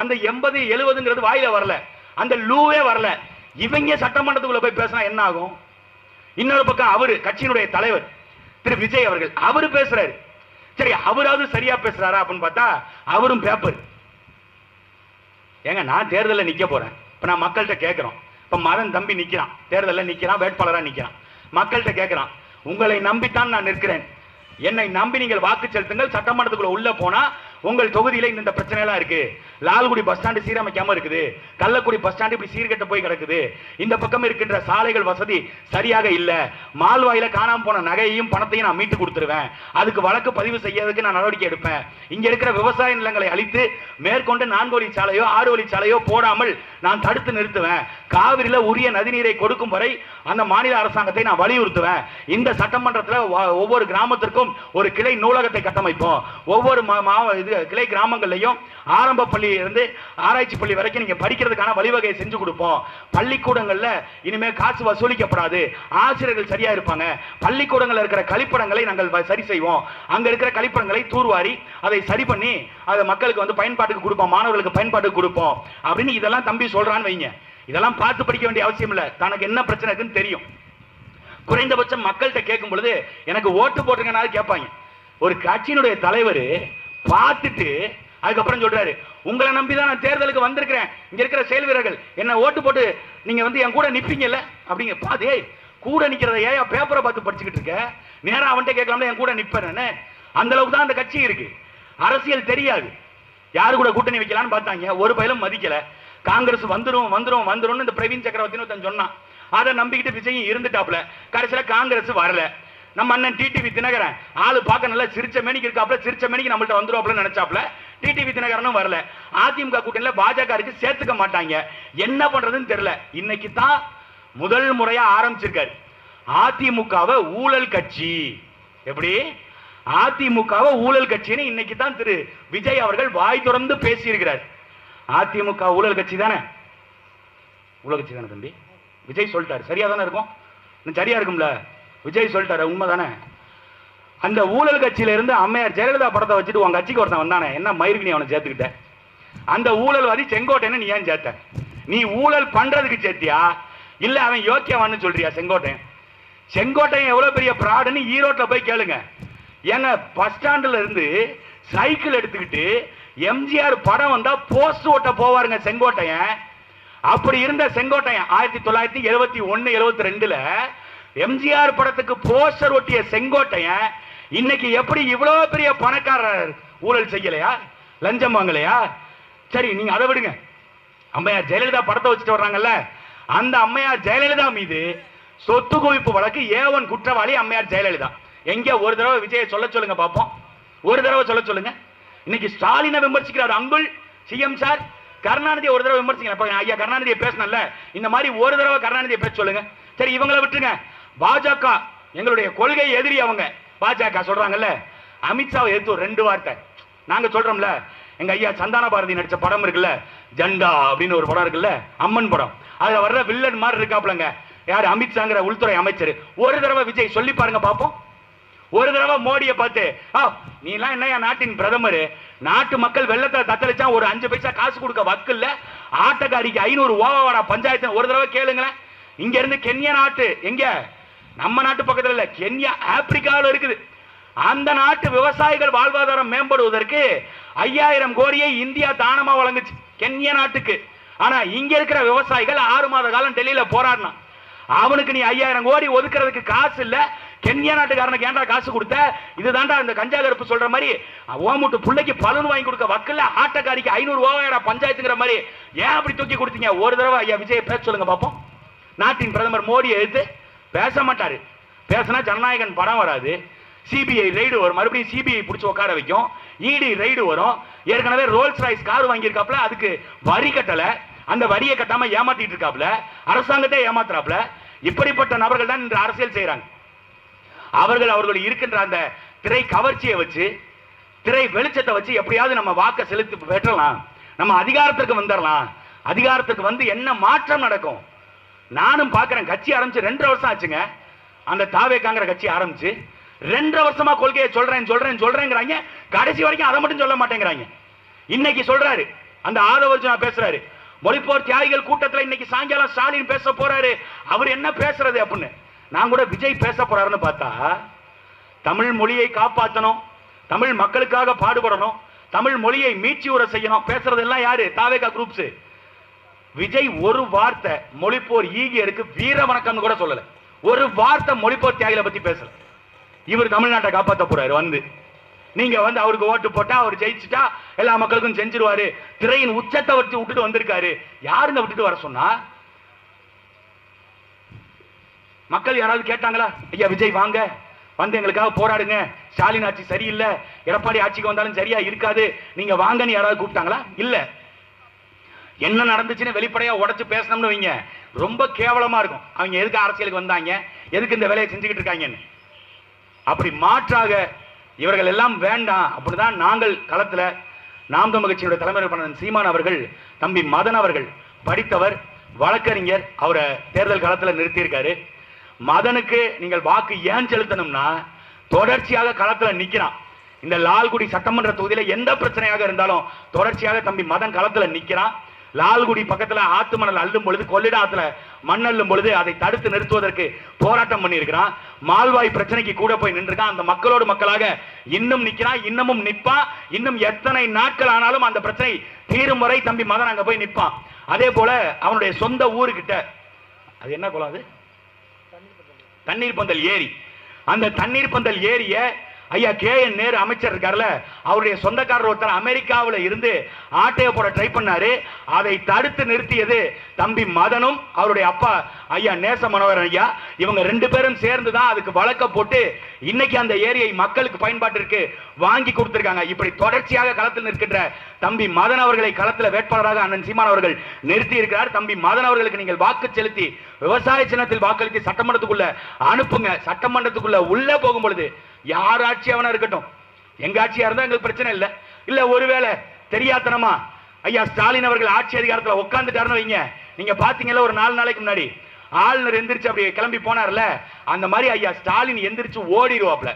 அந்த 80 70ங்கிறது வாயில வரல, அந்த லூவே வரல. இவங்க சட்டமன்றத்துக்குள்ள போய் பேசினா என்ன ஆகும்? இன்னொரு பக்கம் அவரு கட்சியினுடைய தலைவர் திரு விஜய் அவர்கள் அவரு பேசுறாரு. சரி, அவராவது சரியா பேசுறாரா அப்படின்னு பார்த்தா அவரும் பேப்பர். ஏங்க, நான் தேர்தலில் நிக்க போறேன். இப்ப நான் மக்கள்கிட்ட கேட்கிறோம். இப்ப மதன் தம்பி நிக்கிறான், தேர்தலில் நிக்கிறான், வேட்பாளரா நிக்கிறான். மக்கள்கிட்ட கேட்கிறான், உங்களை நம்பித்தான் நான் நிற்கிறேன், என்னை நம்பி நீங்கள் வாக்கு செலுத்துங்கள். சட்டமன்றத்துக்குள்ள உள்ள போனா உங்கள் தொகுதியில இந்த பிரச்சனை எல்லாம் இருக்கு. லால்குடி பஸ் ஸ்டாண்டு சீரமைக்காம இருக்குது, கள்ளக்குடி பஸ் ஸ்டாண்டு இப்படி சீர்கெட்ட போய் கிடக்குது, இந்த பக்கம் இருக்கின்ற சாலைகள் வசதி சரியாக இல்ல, மால்வாயில காணாம போன நகையையும் பணத்தையும் நான் மீட்டு கொடுத்துருவேன், அதுக்கு வழக்கு பதிவு செய்யறதுக்கு நான் நடவடிக்கை எடுப்பேன். இங்க இருக்கிற விவசாய நிலங்களை அழித்து மேற்கொண்டு 4 வழி சாலையோ 6 வழி சாலையோ போடாமல் நான் தடுத்து நிறுத்துவேன். காவிரியில உரிய நதிநீரை கொடுக்கும் வரை அந்த மாநில அரசாங்கத்தை நான் வலியுறுத்துவேன். இந்த சட்டமன்றத்தில் ஒவ்வொரு கிராமத்திற்கும் ஒரு கிளை நூலகத்தை கட்டமைப்போம். ஒவ்வொரு கிளை கிராமங்கள்லையும் ஆரம்ப பள்ளியில இருந்து ஆராய்ச்சி பள்ளி வரைக்கும் நீங்க படிக்கிறதுக்கான வழிவகையை செஞ்சு கொடுப்போம். பள்ளிக்கூடங்கள்ல இனிமே காசு வசூலிக்கப்படாது, ஆசிரியர்கள் சரியா இருப்பாங்க. பள்ளிக்கூடங்கள்ல இருக்கிற கழிப்படங்களை நாங்கள் சரி செய்வோம். அங்க இருக்கிற கழிப்படங்களை தூர்வாரி அதை சரி பண்ணி அதை மக்களுக்கு வந்து பயன்பாட்டுக்கு கொடுப்போம், மாணவர்களுக்கு பயன்பாட்டுக்கு கொடுப்போம் அப்படின்னு இதெல்லாம் தம்பி சொல்றான்னு வைங்க. இதெல்லாம் பார்த்து படிக்க வேண்டிய அவசியம் இல்லை, தனக்கு என்ன பிரச்சனை இருக்குன்னு தெரியும். குறைந்தபட்சம் மக்கள்கிட்ட கேட்கும் பொழுது எனக்கு ஓட்டு போட்டுருங்கனாலும் கேட்பாங்க. ஒரு கட்சியினுடைய தலைவர் பார்த்துட்டு அதுக்கப்புறம் சொல்றாரு, உங்களை நம்பிதான் நான் தேர்தலுக்கு வந்திருக்கிறேன், இங்க இருக்கிற செயல் வீரர்கள் என்ன ஓட்டு போட்டு நீங்க வந்து என் கூட நிப்பீங்கல்ல அப்படிங்க. பாதே கூட நிக்கிறத ஏன் பேப்பரை பார்த்து படிச்சுக்கிட்டு இருக்க? நேரம் அவன்கிட்ட கேட்கலாம்ல, என் கூட நிப்பேன்னு. அந்த அளவுக்கு தான் அந்த கட்சி இருக்கு. அரசியல் தெரியாது, யாரு கூட கூட்டணி வைக்கலான்னு பார்த்தாங்க, ஒரு பயிலும் மதிக்கல. காங்கிரஸ் வந்துரும் இந்த பிரவீன் சக்கரவர்த்தின்னு சொன்னான். அதை நம்பிக்கிட்டு விஜயம் இருந்துட்டாப்ல. கடைசியில காங்கிரஸ் வரல. நம்ம அண்ணன் டிடிவி தினகரன் ஆளு பார்க்க நல்லா சிரிச்ச மேனிக்கு இருக்காப்ல, சிரிச்ச மேனிக்கு நம்மள்ட்ட வந்துருவாப்ல நினைச்சாப்ல. டிடிவி தினகரனும் வரல. அதிமுக கூட்டணியில பாஜக இருக்கு, சேர்த்துக்க மாட்டாங்க. என்ன பண்றதுன்னு தெரியல. இன்னைக்கு தான் முதல் முறையா ஆரம்பிச்சிருக்காரு அதிமுகவை ஊழல் கட்சி. எப்படி அதிமுகவை ஊழல் கட்சின்னு இன்னைக்கு தான் திரு விஜய் அவர்கள் வாய் திறந்து பேசி இருக்கிறார். அதிமுக ஊழல் கட்சி தானே? ஊழல் கட்சி தானே தம்பி? விஜய் சொல்லிட்டாரு, சரியா தானே இருக்கும்? சரியா இருக்கும்ல? விஜய் சொல்லிட்டாரு, உண்மைதானே? அந்த ஊழல் கட்சியில இருந்து அம்மையார் ஜெயலலிதா படத்தை வச்சுட்டு உங்க கட்சிக்கு ஒருத்தன் வந்தானே, என்ன மயிருக்கு நீ அவனை சேர்த்துக்கிட்ட? அந்த ஊழல்வாதி செங்கோட்டையன் நீ ஏன் சேர்த்த? நீ ஊழல் பண்றதுக்கு சேர்த்தியா இல்ல அவன் யோக்கியவான்னு சொல்றியா? செங்கோட்டையன் செங்கோட்டையன் எவ்வளவு பெரிய பிராடுன்னு ஈரோட்டில் போய் கேளுங்க. ஏங்க பஸ் ஸ்டாண்ட்ல இருந்து சைக்கிள் எடுத்துக்கிட்டு எம்ஜிஆர் படம் வந்தா போஸ்ட் ஓட்ட போவாருங்க செங்கோட்டையன். அப்படி இருந்த செங்கோட்டையன் 1971 72ல எம்ஜிஆர் படத்துக்கு போஸ்டர் ஒட்டிய செங்கோட்டையன் இன்னைக்கு எப்படி இவ்வளவு பெரிய பணக்காரர்? ஊழல் செய்யலையா? லஞ்சம் வாங்கலையா? சரி, நீங்க அதை விடுங்க. அம்மையார் ஜெயலலிதா படத்தை வச்சுட்டு வர்றாங்கல்ல, அந்த அம்மையார் ஜெயலலிதா மீது சொத்து குவிப்பு வழக்கு A1 குற்றவாளி அம்மையார் ஜெயலலிதா. எங்க ஒரு தடவை விஜயை சொல்ல சொல்லுங்க பாப்போம். ஒரு தடவை சொல்ல சொல்லுங்க. இன்னைக்கு ஸ்டாலினை விமர்சிக்கிறார் அங்குள் சிஎம் சார். கருணாநிதி ஒரு தடவை விமர்சிக்கிறேன். ஐயா கருணாநிதியை பேசணும்ல, இந்த மாதிரி ஒரு தடவை கருணாநிதியை பேச சொல்லுங்க. சரி, இவங்களை விட்டுருங்க. பாஜக எங்களுடைய கொள்கை எதிரி அவங்க. பாஜக சொல்றாங்கல்ல, அமித்ஷாவை எடுத்து 2 வார்த்தை நாங்க சொல்றோம்ல. எங்க ஐயா சந்தான பாரதி நடிச்ச படம் இருக்குல்ல, ஜெண்டா அப்படின்னு ஒரு படம் இருக்குல்ல, அம்மன் படம். அதுல வர்ற வில்லன் மாதிரி இருக்காப்லங்க யாரு? அமித்ஷாங்கிற உள்துறை அமைச்சர். ஒரு தடவை விஜய் சொல்லி பாருங்க பாப்போம். ஒரு தடவை மோடியை பார்த்து, நீ எல்லாம் என்ன நாட்டின் பிரதமர், நாட்டு மக்கள் வெள்ளத்தை தத்தளிச்சா ஒரு 5 பைசா காசு கொடுக்க வக்கில்ல, ஆட்டக்காரிக்கு 500 ஓவாடா பஞ்சாயத்து ஒரு தடவை கேளுங்களேன். இங்க இருந்து கென்யா நாட்டு, எங்க நம்ம நாட்டு பக்கத்துல இல்ல, கென்யா ஆப்பிரிக்காவில் இருக்குது. அந்த நாட்டு விவசாயிகள் வாழ்வாதாரம் மேம்படுவதற்கு 5000 கோடியை இந்தியா தானமா வழங்குச்சு கென்யா நாட்டுக்கு. ஆனா இங்க இருக்கிற விவசாயிகள் 6 மாத காலம் டெல்லியில போராடினான். அவனுக்கு நீ 5000 கோடி ஒதுக்குறதுக்கு காசு இல்ல. கென்யா நாட்டுக்காரனுக்கு ஏன்டா காசு கொடுத்த? இதுதான்டா இந்த கஞ்சா கருப்பு சொல்ற மாதிரி ஓமுட்டு பிள்ளைக்கு பலன் வாங்கி கொடுக்க வக்கல்ல, ஆட்டக்காரிக்கு 500 ஓவாடா பஞ்சாயத்துங்கிற மாதிரி ஏன் அப்படி தூக்கி கொடுத்தீங்க? ஒரு தடவை ஐயா விஜய் பேச சொல்லுங்க பாப்போம். நாட்டின் பிரதமர் மோடியை எடுத்து பேச மாட்டாரு. பேசினா ஜனநாயகன் படம் வராது. சிபிஐ ரைடு வரும், மறுபடியும் சிபிஐ பிடிச்சி உட்கார வைக்கும். இடி ரைடு வரும். ஏற்கனவே ரோல்ஸ் ராய்ஸ் கார் வாங்கியிருக்காப்ல, அதுக்கு வரி கட்டல. அந்த வரியை கட்டாம ஏமாத்திட்டு இருக்காப்ல, அரசாங்கத்தை ஏமாத்துறாப்ல. இப்படிப்பட்ட நபர்கள் தான் இன்று அரசியல் செய்யறாங்க. அவர்கள் இருக்கின்ற அந்த திரை கவர்ச்சியை வச்சு, திரை வெளிச்சத்தை வச்சு எப்படியாவது நம்ம வாக்க செலுத்தி பெற்றலாம், நம்ம அதிகாரத்திற்கு வந்துடலாம். அதிகாரத்துக்கு வந்து என்ன மாற்றம் நடக்கும்? நானும் பார்க்கிறேன். கட்சி ஆரம்பிச்சு 2 வருஷம் ஆச்சுங்க. அந்த தாவேக்காங்கிற கட்சி ஆரம்பிச்சு 2 வருஷமா கொள்கையை சொல்றேங்கிறாங்க. கடைசி வரைக்கும் அதை மட்டும் சொல்ல மாட்டேங்கிறாங்க. இன்னைக்கு சொல்றாரு, அந்த ஆதவர்ஜுனா பேசுறாரு, மொழிப்போர் தியாகிகள் கூட்டத்தில் இன்னைக்கு சாயங்காலம் ஸ்டாலின் பேச போறாரு. அவர் என்ன பேசுறது அப்படின்னு நான் கூட விஜய் பேச போறாருன்னு பார்த்தா, தமிழ் மொழியை காப்பாற்றணும், தமிழ் மக்களுக்காக பாடுபடணும், தமிழ் மொழியை மீட்சியுற செய்யணும். பேசுறதெல்லாம் யாரு? தாவேகா குரூப்ஸ். விஜய் ஒரு வார்த்தை மொழிப்போர் ஈகியருக்கு வீர வணக்கம்னு கூட சொல்லல. ஒரு வார்த்தை மொழிப்போர் தியாகிகளை பத்தி பேசல. இவர் தமிழ்நாட்டை காப்பாற்ற போறாரு. வந்து நீங்க வந்து அவருக்கு ஓட்டு போட்டா அவர் ஜெயிச்சுட்டா எல்லா மக்களுக்கும் செஞ்சிருவாரு. திரையின் உச்சத்தை வச்சு விட்டுட்டு வந்திருக்காரு. யாருங்க விட்டுட்டு வர சொன்னா? மக்கள் யாராவது கேட்டாங்களா? ஐயா விஜய் வாங்க, வந்து எங்களுக்காக போராடுங்க, ஸ்டாலின் ஆட்சி சரியில்லை, எடப்பாடி ஆட்சிக்கு வந்தாலும் சரியா இருக்காது, நீங்க வாங்கன்னு யாராவது கூப்பிட்டாங்களா? இல்ல. என்ன நடந்துச்சுன்னு வெளிப்படையா உடைச்சு பேசணும்னு வைங்க, ரொம்ப கேவலமா இருக்கும். அவங்க எதுக்கு அரசியலுக்கு வந்தாங்க, எதுக்கு இந்த வேலையை செஞ்சுக்கிட்டு இருக்காங்கன்னு. அப்படி மாற்றாக இவர்கள் எல்லாம் வேண்டாம். அப்படிதான் நாங்கள் களத்துல நாம் தமிழர் கட்சியுடைய தலைமை சீமான் அவர்கள், தம்பி மதன் அவர்கள் படித்தவர், வழக்கறிஞர், அவரை தேர்தல் களத்தில் நிறுத்தியிருக்காரு. மதனுக்கு நீங்கள் வாக்கு ஏன் செலுத்தணும்னா, தொடர்ச்சியாக களத்தில் நிற்கிறான். இந்த லால்குடி சட்டமன்ற தொகுதியில் எந்த பிரச்சனையாக இருந்தாலும் தொடர்ச்சியாக தம்பி மதன் களத்தில் நிற்கிறான். லால்குடி பக்கத்தில் ஆத்து மணல் அள்ளும் பொழுது, கொள்ளிடாத்துல மண் அள்ளும் பொழுது அதை தடுத்து நிறுத்துவதற்கு போராட்டம் பண்ணியிருக்கிறான். மால்வாய் பிரச்சனைக்கு கூட போய் நின்றுருக்கான். அந்த மக்களோடு மக்களாக இன்னும் நிற்கிறான், இன்னமும் நிற்பான். இன்னும் எத்தனை நாட்கள் ஆனாலும் அந்த பிரச்சனை தீரும் வரை தம்பி மதன் அங்க போய் நிற்பான். அதே போல அவனுடைய சொந்த ஊருக்கிட்ட, அது என்ன குளம்? அது தண்ணீர் பந்தல் ஏரி. அந்த தண்ணீர் பந்தல் ஏரிய ஐயா KN நேரு அமைச்சர் இருக்கார்ல, அவருடைய சொந்தக்காரர் ஒருத்தர் அமெரிக்காவில் இருந்து ஆட்டைய போட ட்ரை பண்ணாரு. அதை தடுத்து நிறுத்தியது தம்பி மதனும் அவருடைய அப்பா ஐயா நேச மனோகரன் ஐயா. இவங்க 2 பேரும் சேர்ந்து தான் அதுக்கு வழக்க போட்டு இன்னைக்கு அந்த ஏரியை மக்களுக்கு பயன்பாட்டிற்கு வாங்கி கொடுத்திருக்காங்க. இப்படி தொடர்ச்சியாக களத்தில் நிற்கின்ற தம்பி மதன் அவர்களை களத்தில் வேட்பாளராக அண்ணன் சீமான் அவர்கள் நிறுத்தி இருக்கிறார். தம்பி மதன் அவர்களுக்கு நீங்கள் வாக்கு செலுத்தி விவசாய சின்னத்தில் வாக்களித்து சட்டமன்றத்துக்குள்ள அனுப்புங்க. சட்டமன்றத்துக்குள்ள உள்ள போகும் பொழுது யார் ஆட்சியாவனா இருக்கட்டும், எங்க ஆட்சியா இருந்தா எங்களுக்கு பிரச்சனை இல்லை. இல்ல ஒருவேளை தெரியாதனமா ஐயா ஸ்டாலின் அவர்கள் ஆட்சி அதிகாரத்தில் உட்கார்ந்துட்டாருன்னு வைங்க, நீங்க பாத்தீங்கல்ல ஒரு 4 நாளைக்கு முன்னாடி ஆளுநர் எந்திரிச்சு அப்படி கிளம்பி போனார்ல, அந்த மாதிரி ஐயா ஸ்டாலின் எந்திரிச்சு ஓடிடுவாப்ல.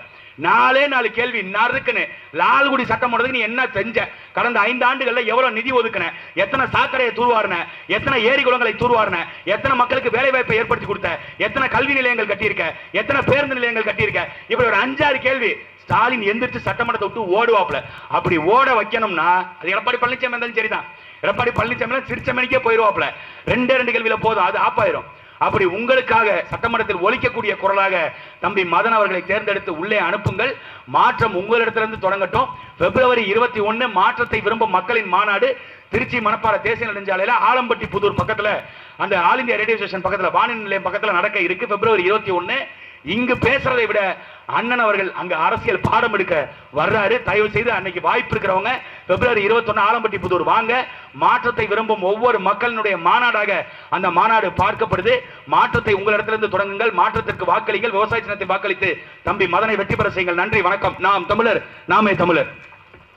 4 கேள்வி நறுக்குன்னு, லால்குடி சட்டமன்றத்துக்கு நீ என்ன செஞ்ச, கடந்த 5 ஆண்டுகள்ல எவ்வளவு நிதி ஒதுக்குன, எத்தனை சாக்கடையை தூர்வாருன, எத்தனை ஏரி குளங்களை தூர்வாருன, எத்தனை மக்களுக்கு வேலை வாய்ப்பை ஏற்படுத்தி கொடுத்த, எத்தனை கல்வி நிலையங்கள் கட்டியிருக்க, எத்தனை பேருந்து நிலையங்கள் கட்டியிருக்க, இப்படி ஒரு 5-6 கேள்வி ஸ்டாலின் எந்திரிச்சு சட்டமன்றத்தை விட்டு ஓடுவாப்ல. அப்படி ஓட வைக்கணும்னா அது எடப்பாடி பழனிசாமி இருந்தாலும் சரிதான். எடப்பாடி பழனிசாமி சிரிச்சமணிக்கே போயிருவாப்ல. 2 கேள்வியில போதும், அது ஆப்பாயிரும். அப்படி உங்களுக்காக சட்டமன்றத்தில் ஒலிக்கக்கூடிய குரலாக தம்பி மதன் அவர்களை தேர்ந்தெடுத்து உள்ளே அனுப்புங்கள். மாற்றம் உங்களிடத்திலிருந்து தொடங்கட்டும். பிப்ரவரி 21 மாற்றத்தை விரும்பும் மக்களின் மாநாடு திருச்சி மணப்பாறை தேசிய நெடுஞ்சாலையில ஆலம்பட்டி புதூர் பக்கத்துல, அந்த ஆல் இந்தியா ரேடியோ ஸ்டேஷன் பக்கத்துல, வானொலி நிலையம் பக்கத்துல நடக்க இருக்கு. பிப்ரவரி 21 இங்கு பேசுறதை விட அண்ணன் அவர்கள் அங்க அரசியல் பாடம் எடுக்க வர்றாரு. தயவு செய்து அன்னைக்கு வாய்ப்பு இருக்கிறவங்க பிப்ரவரி 21 ஆலம்பட்டி புதூர் வாங்க. மாற்றத்தை விரும்பும் ஒவ்வொரு மக்களினுடைய மாநாடாக அந்த மாநாடு பார்க்கப்படுது. மாற்றத்தை உங்களிடத்திலிருந்து தொடங்குங்கள். மாற்றத்திற்கு வாக்களிங்கள். விவசாய சின்னத்தை வாக்களித்து தம்பி மதனை வெற்றி பெற செய்யுங்கள். நன்றி, வணக்கம். நாம் தமிழர், நாமே தமிழர்.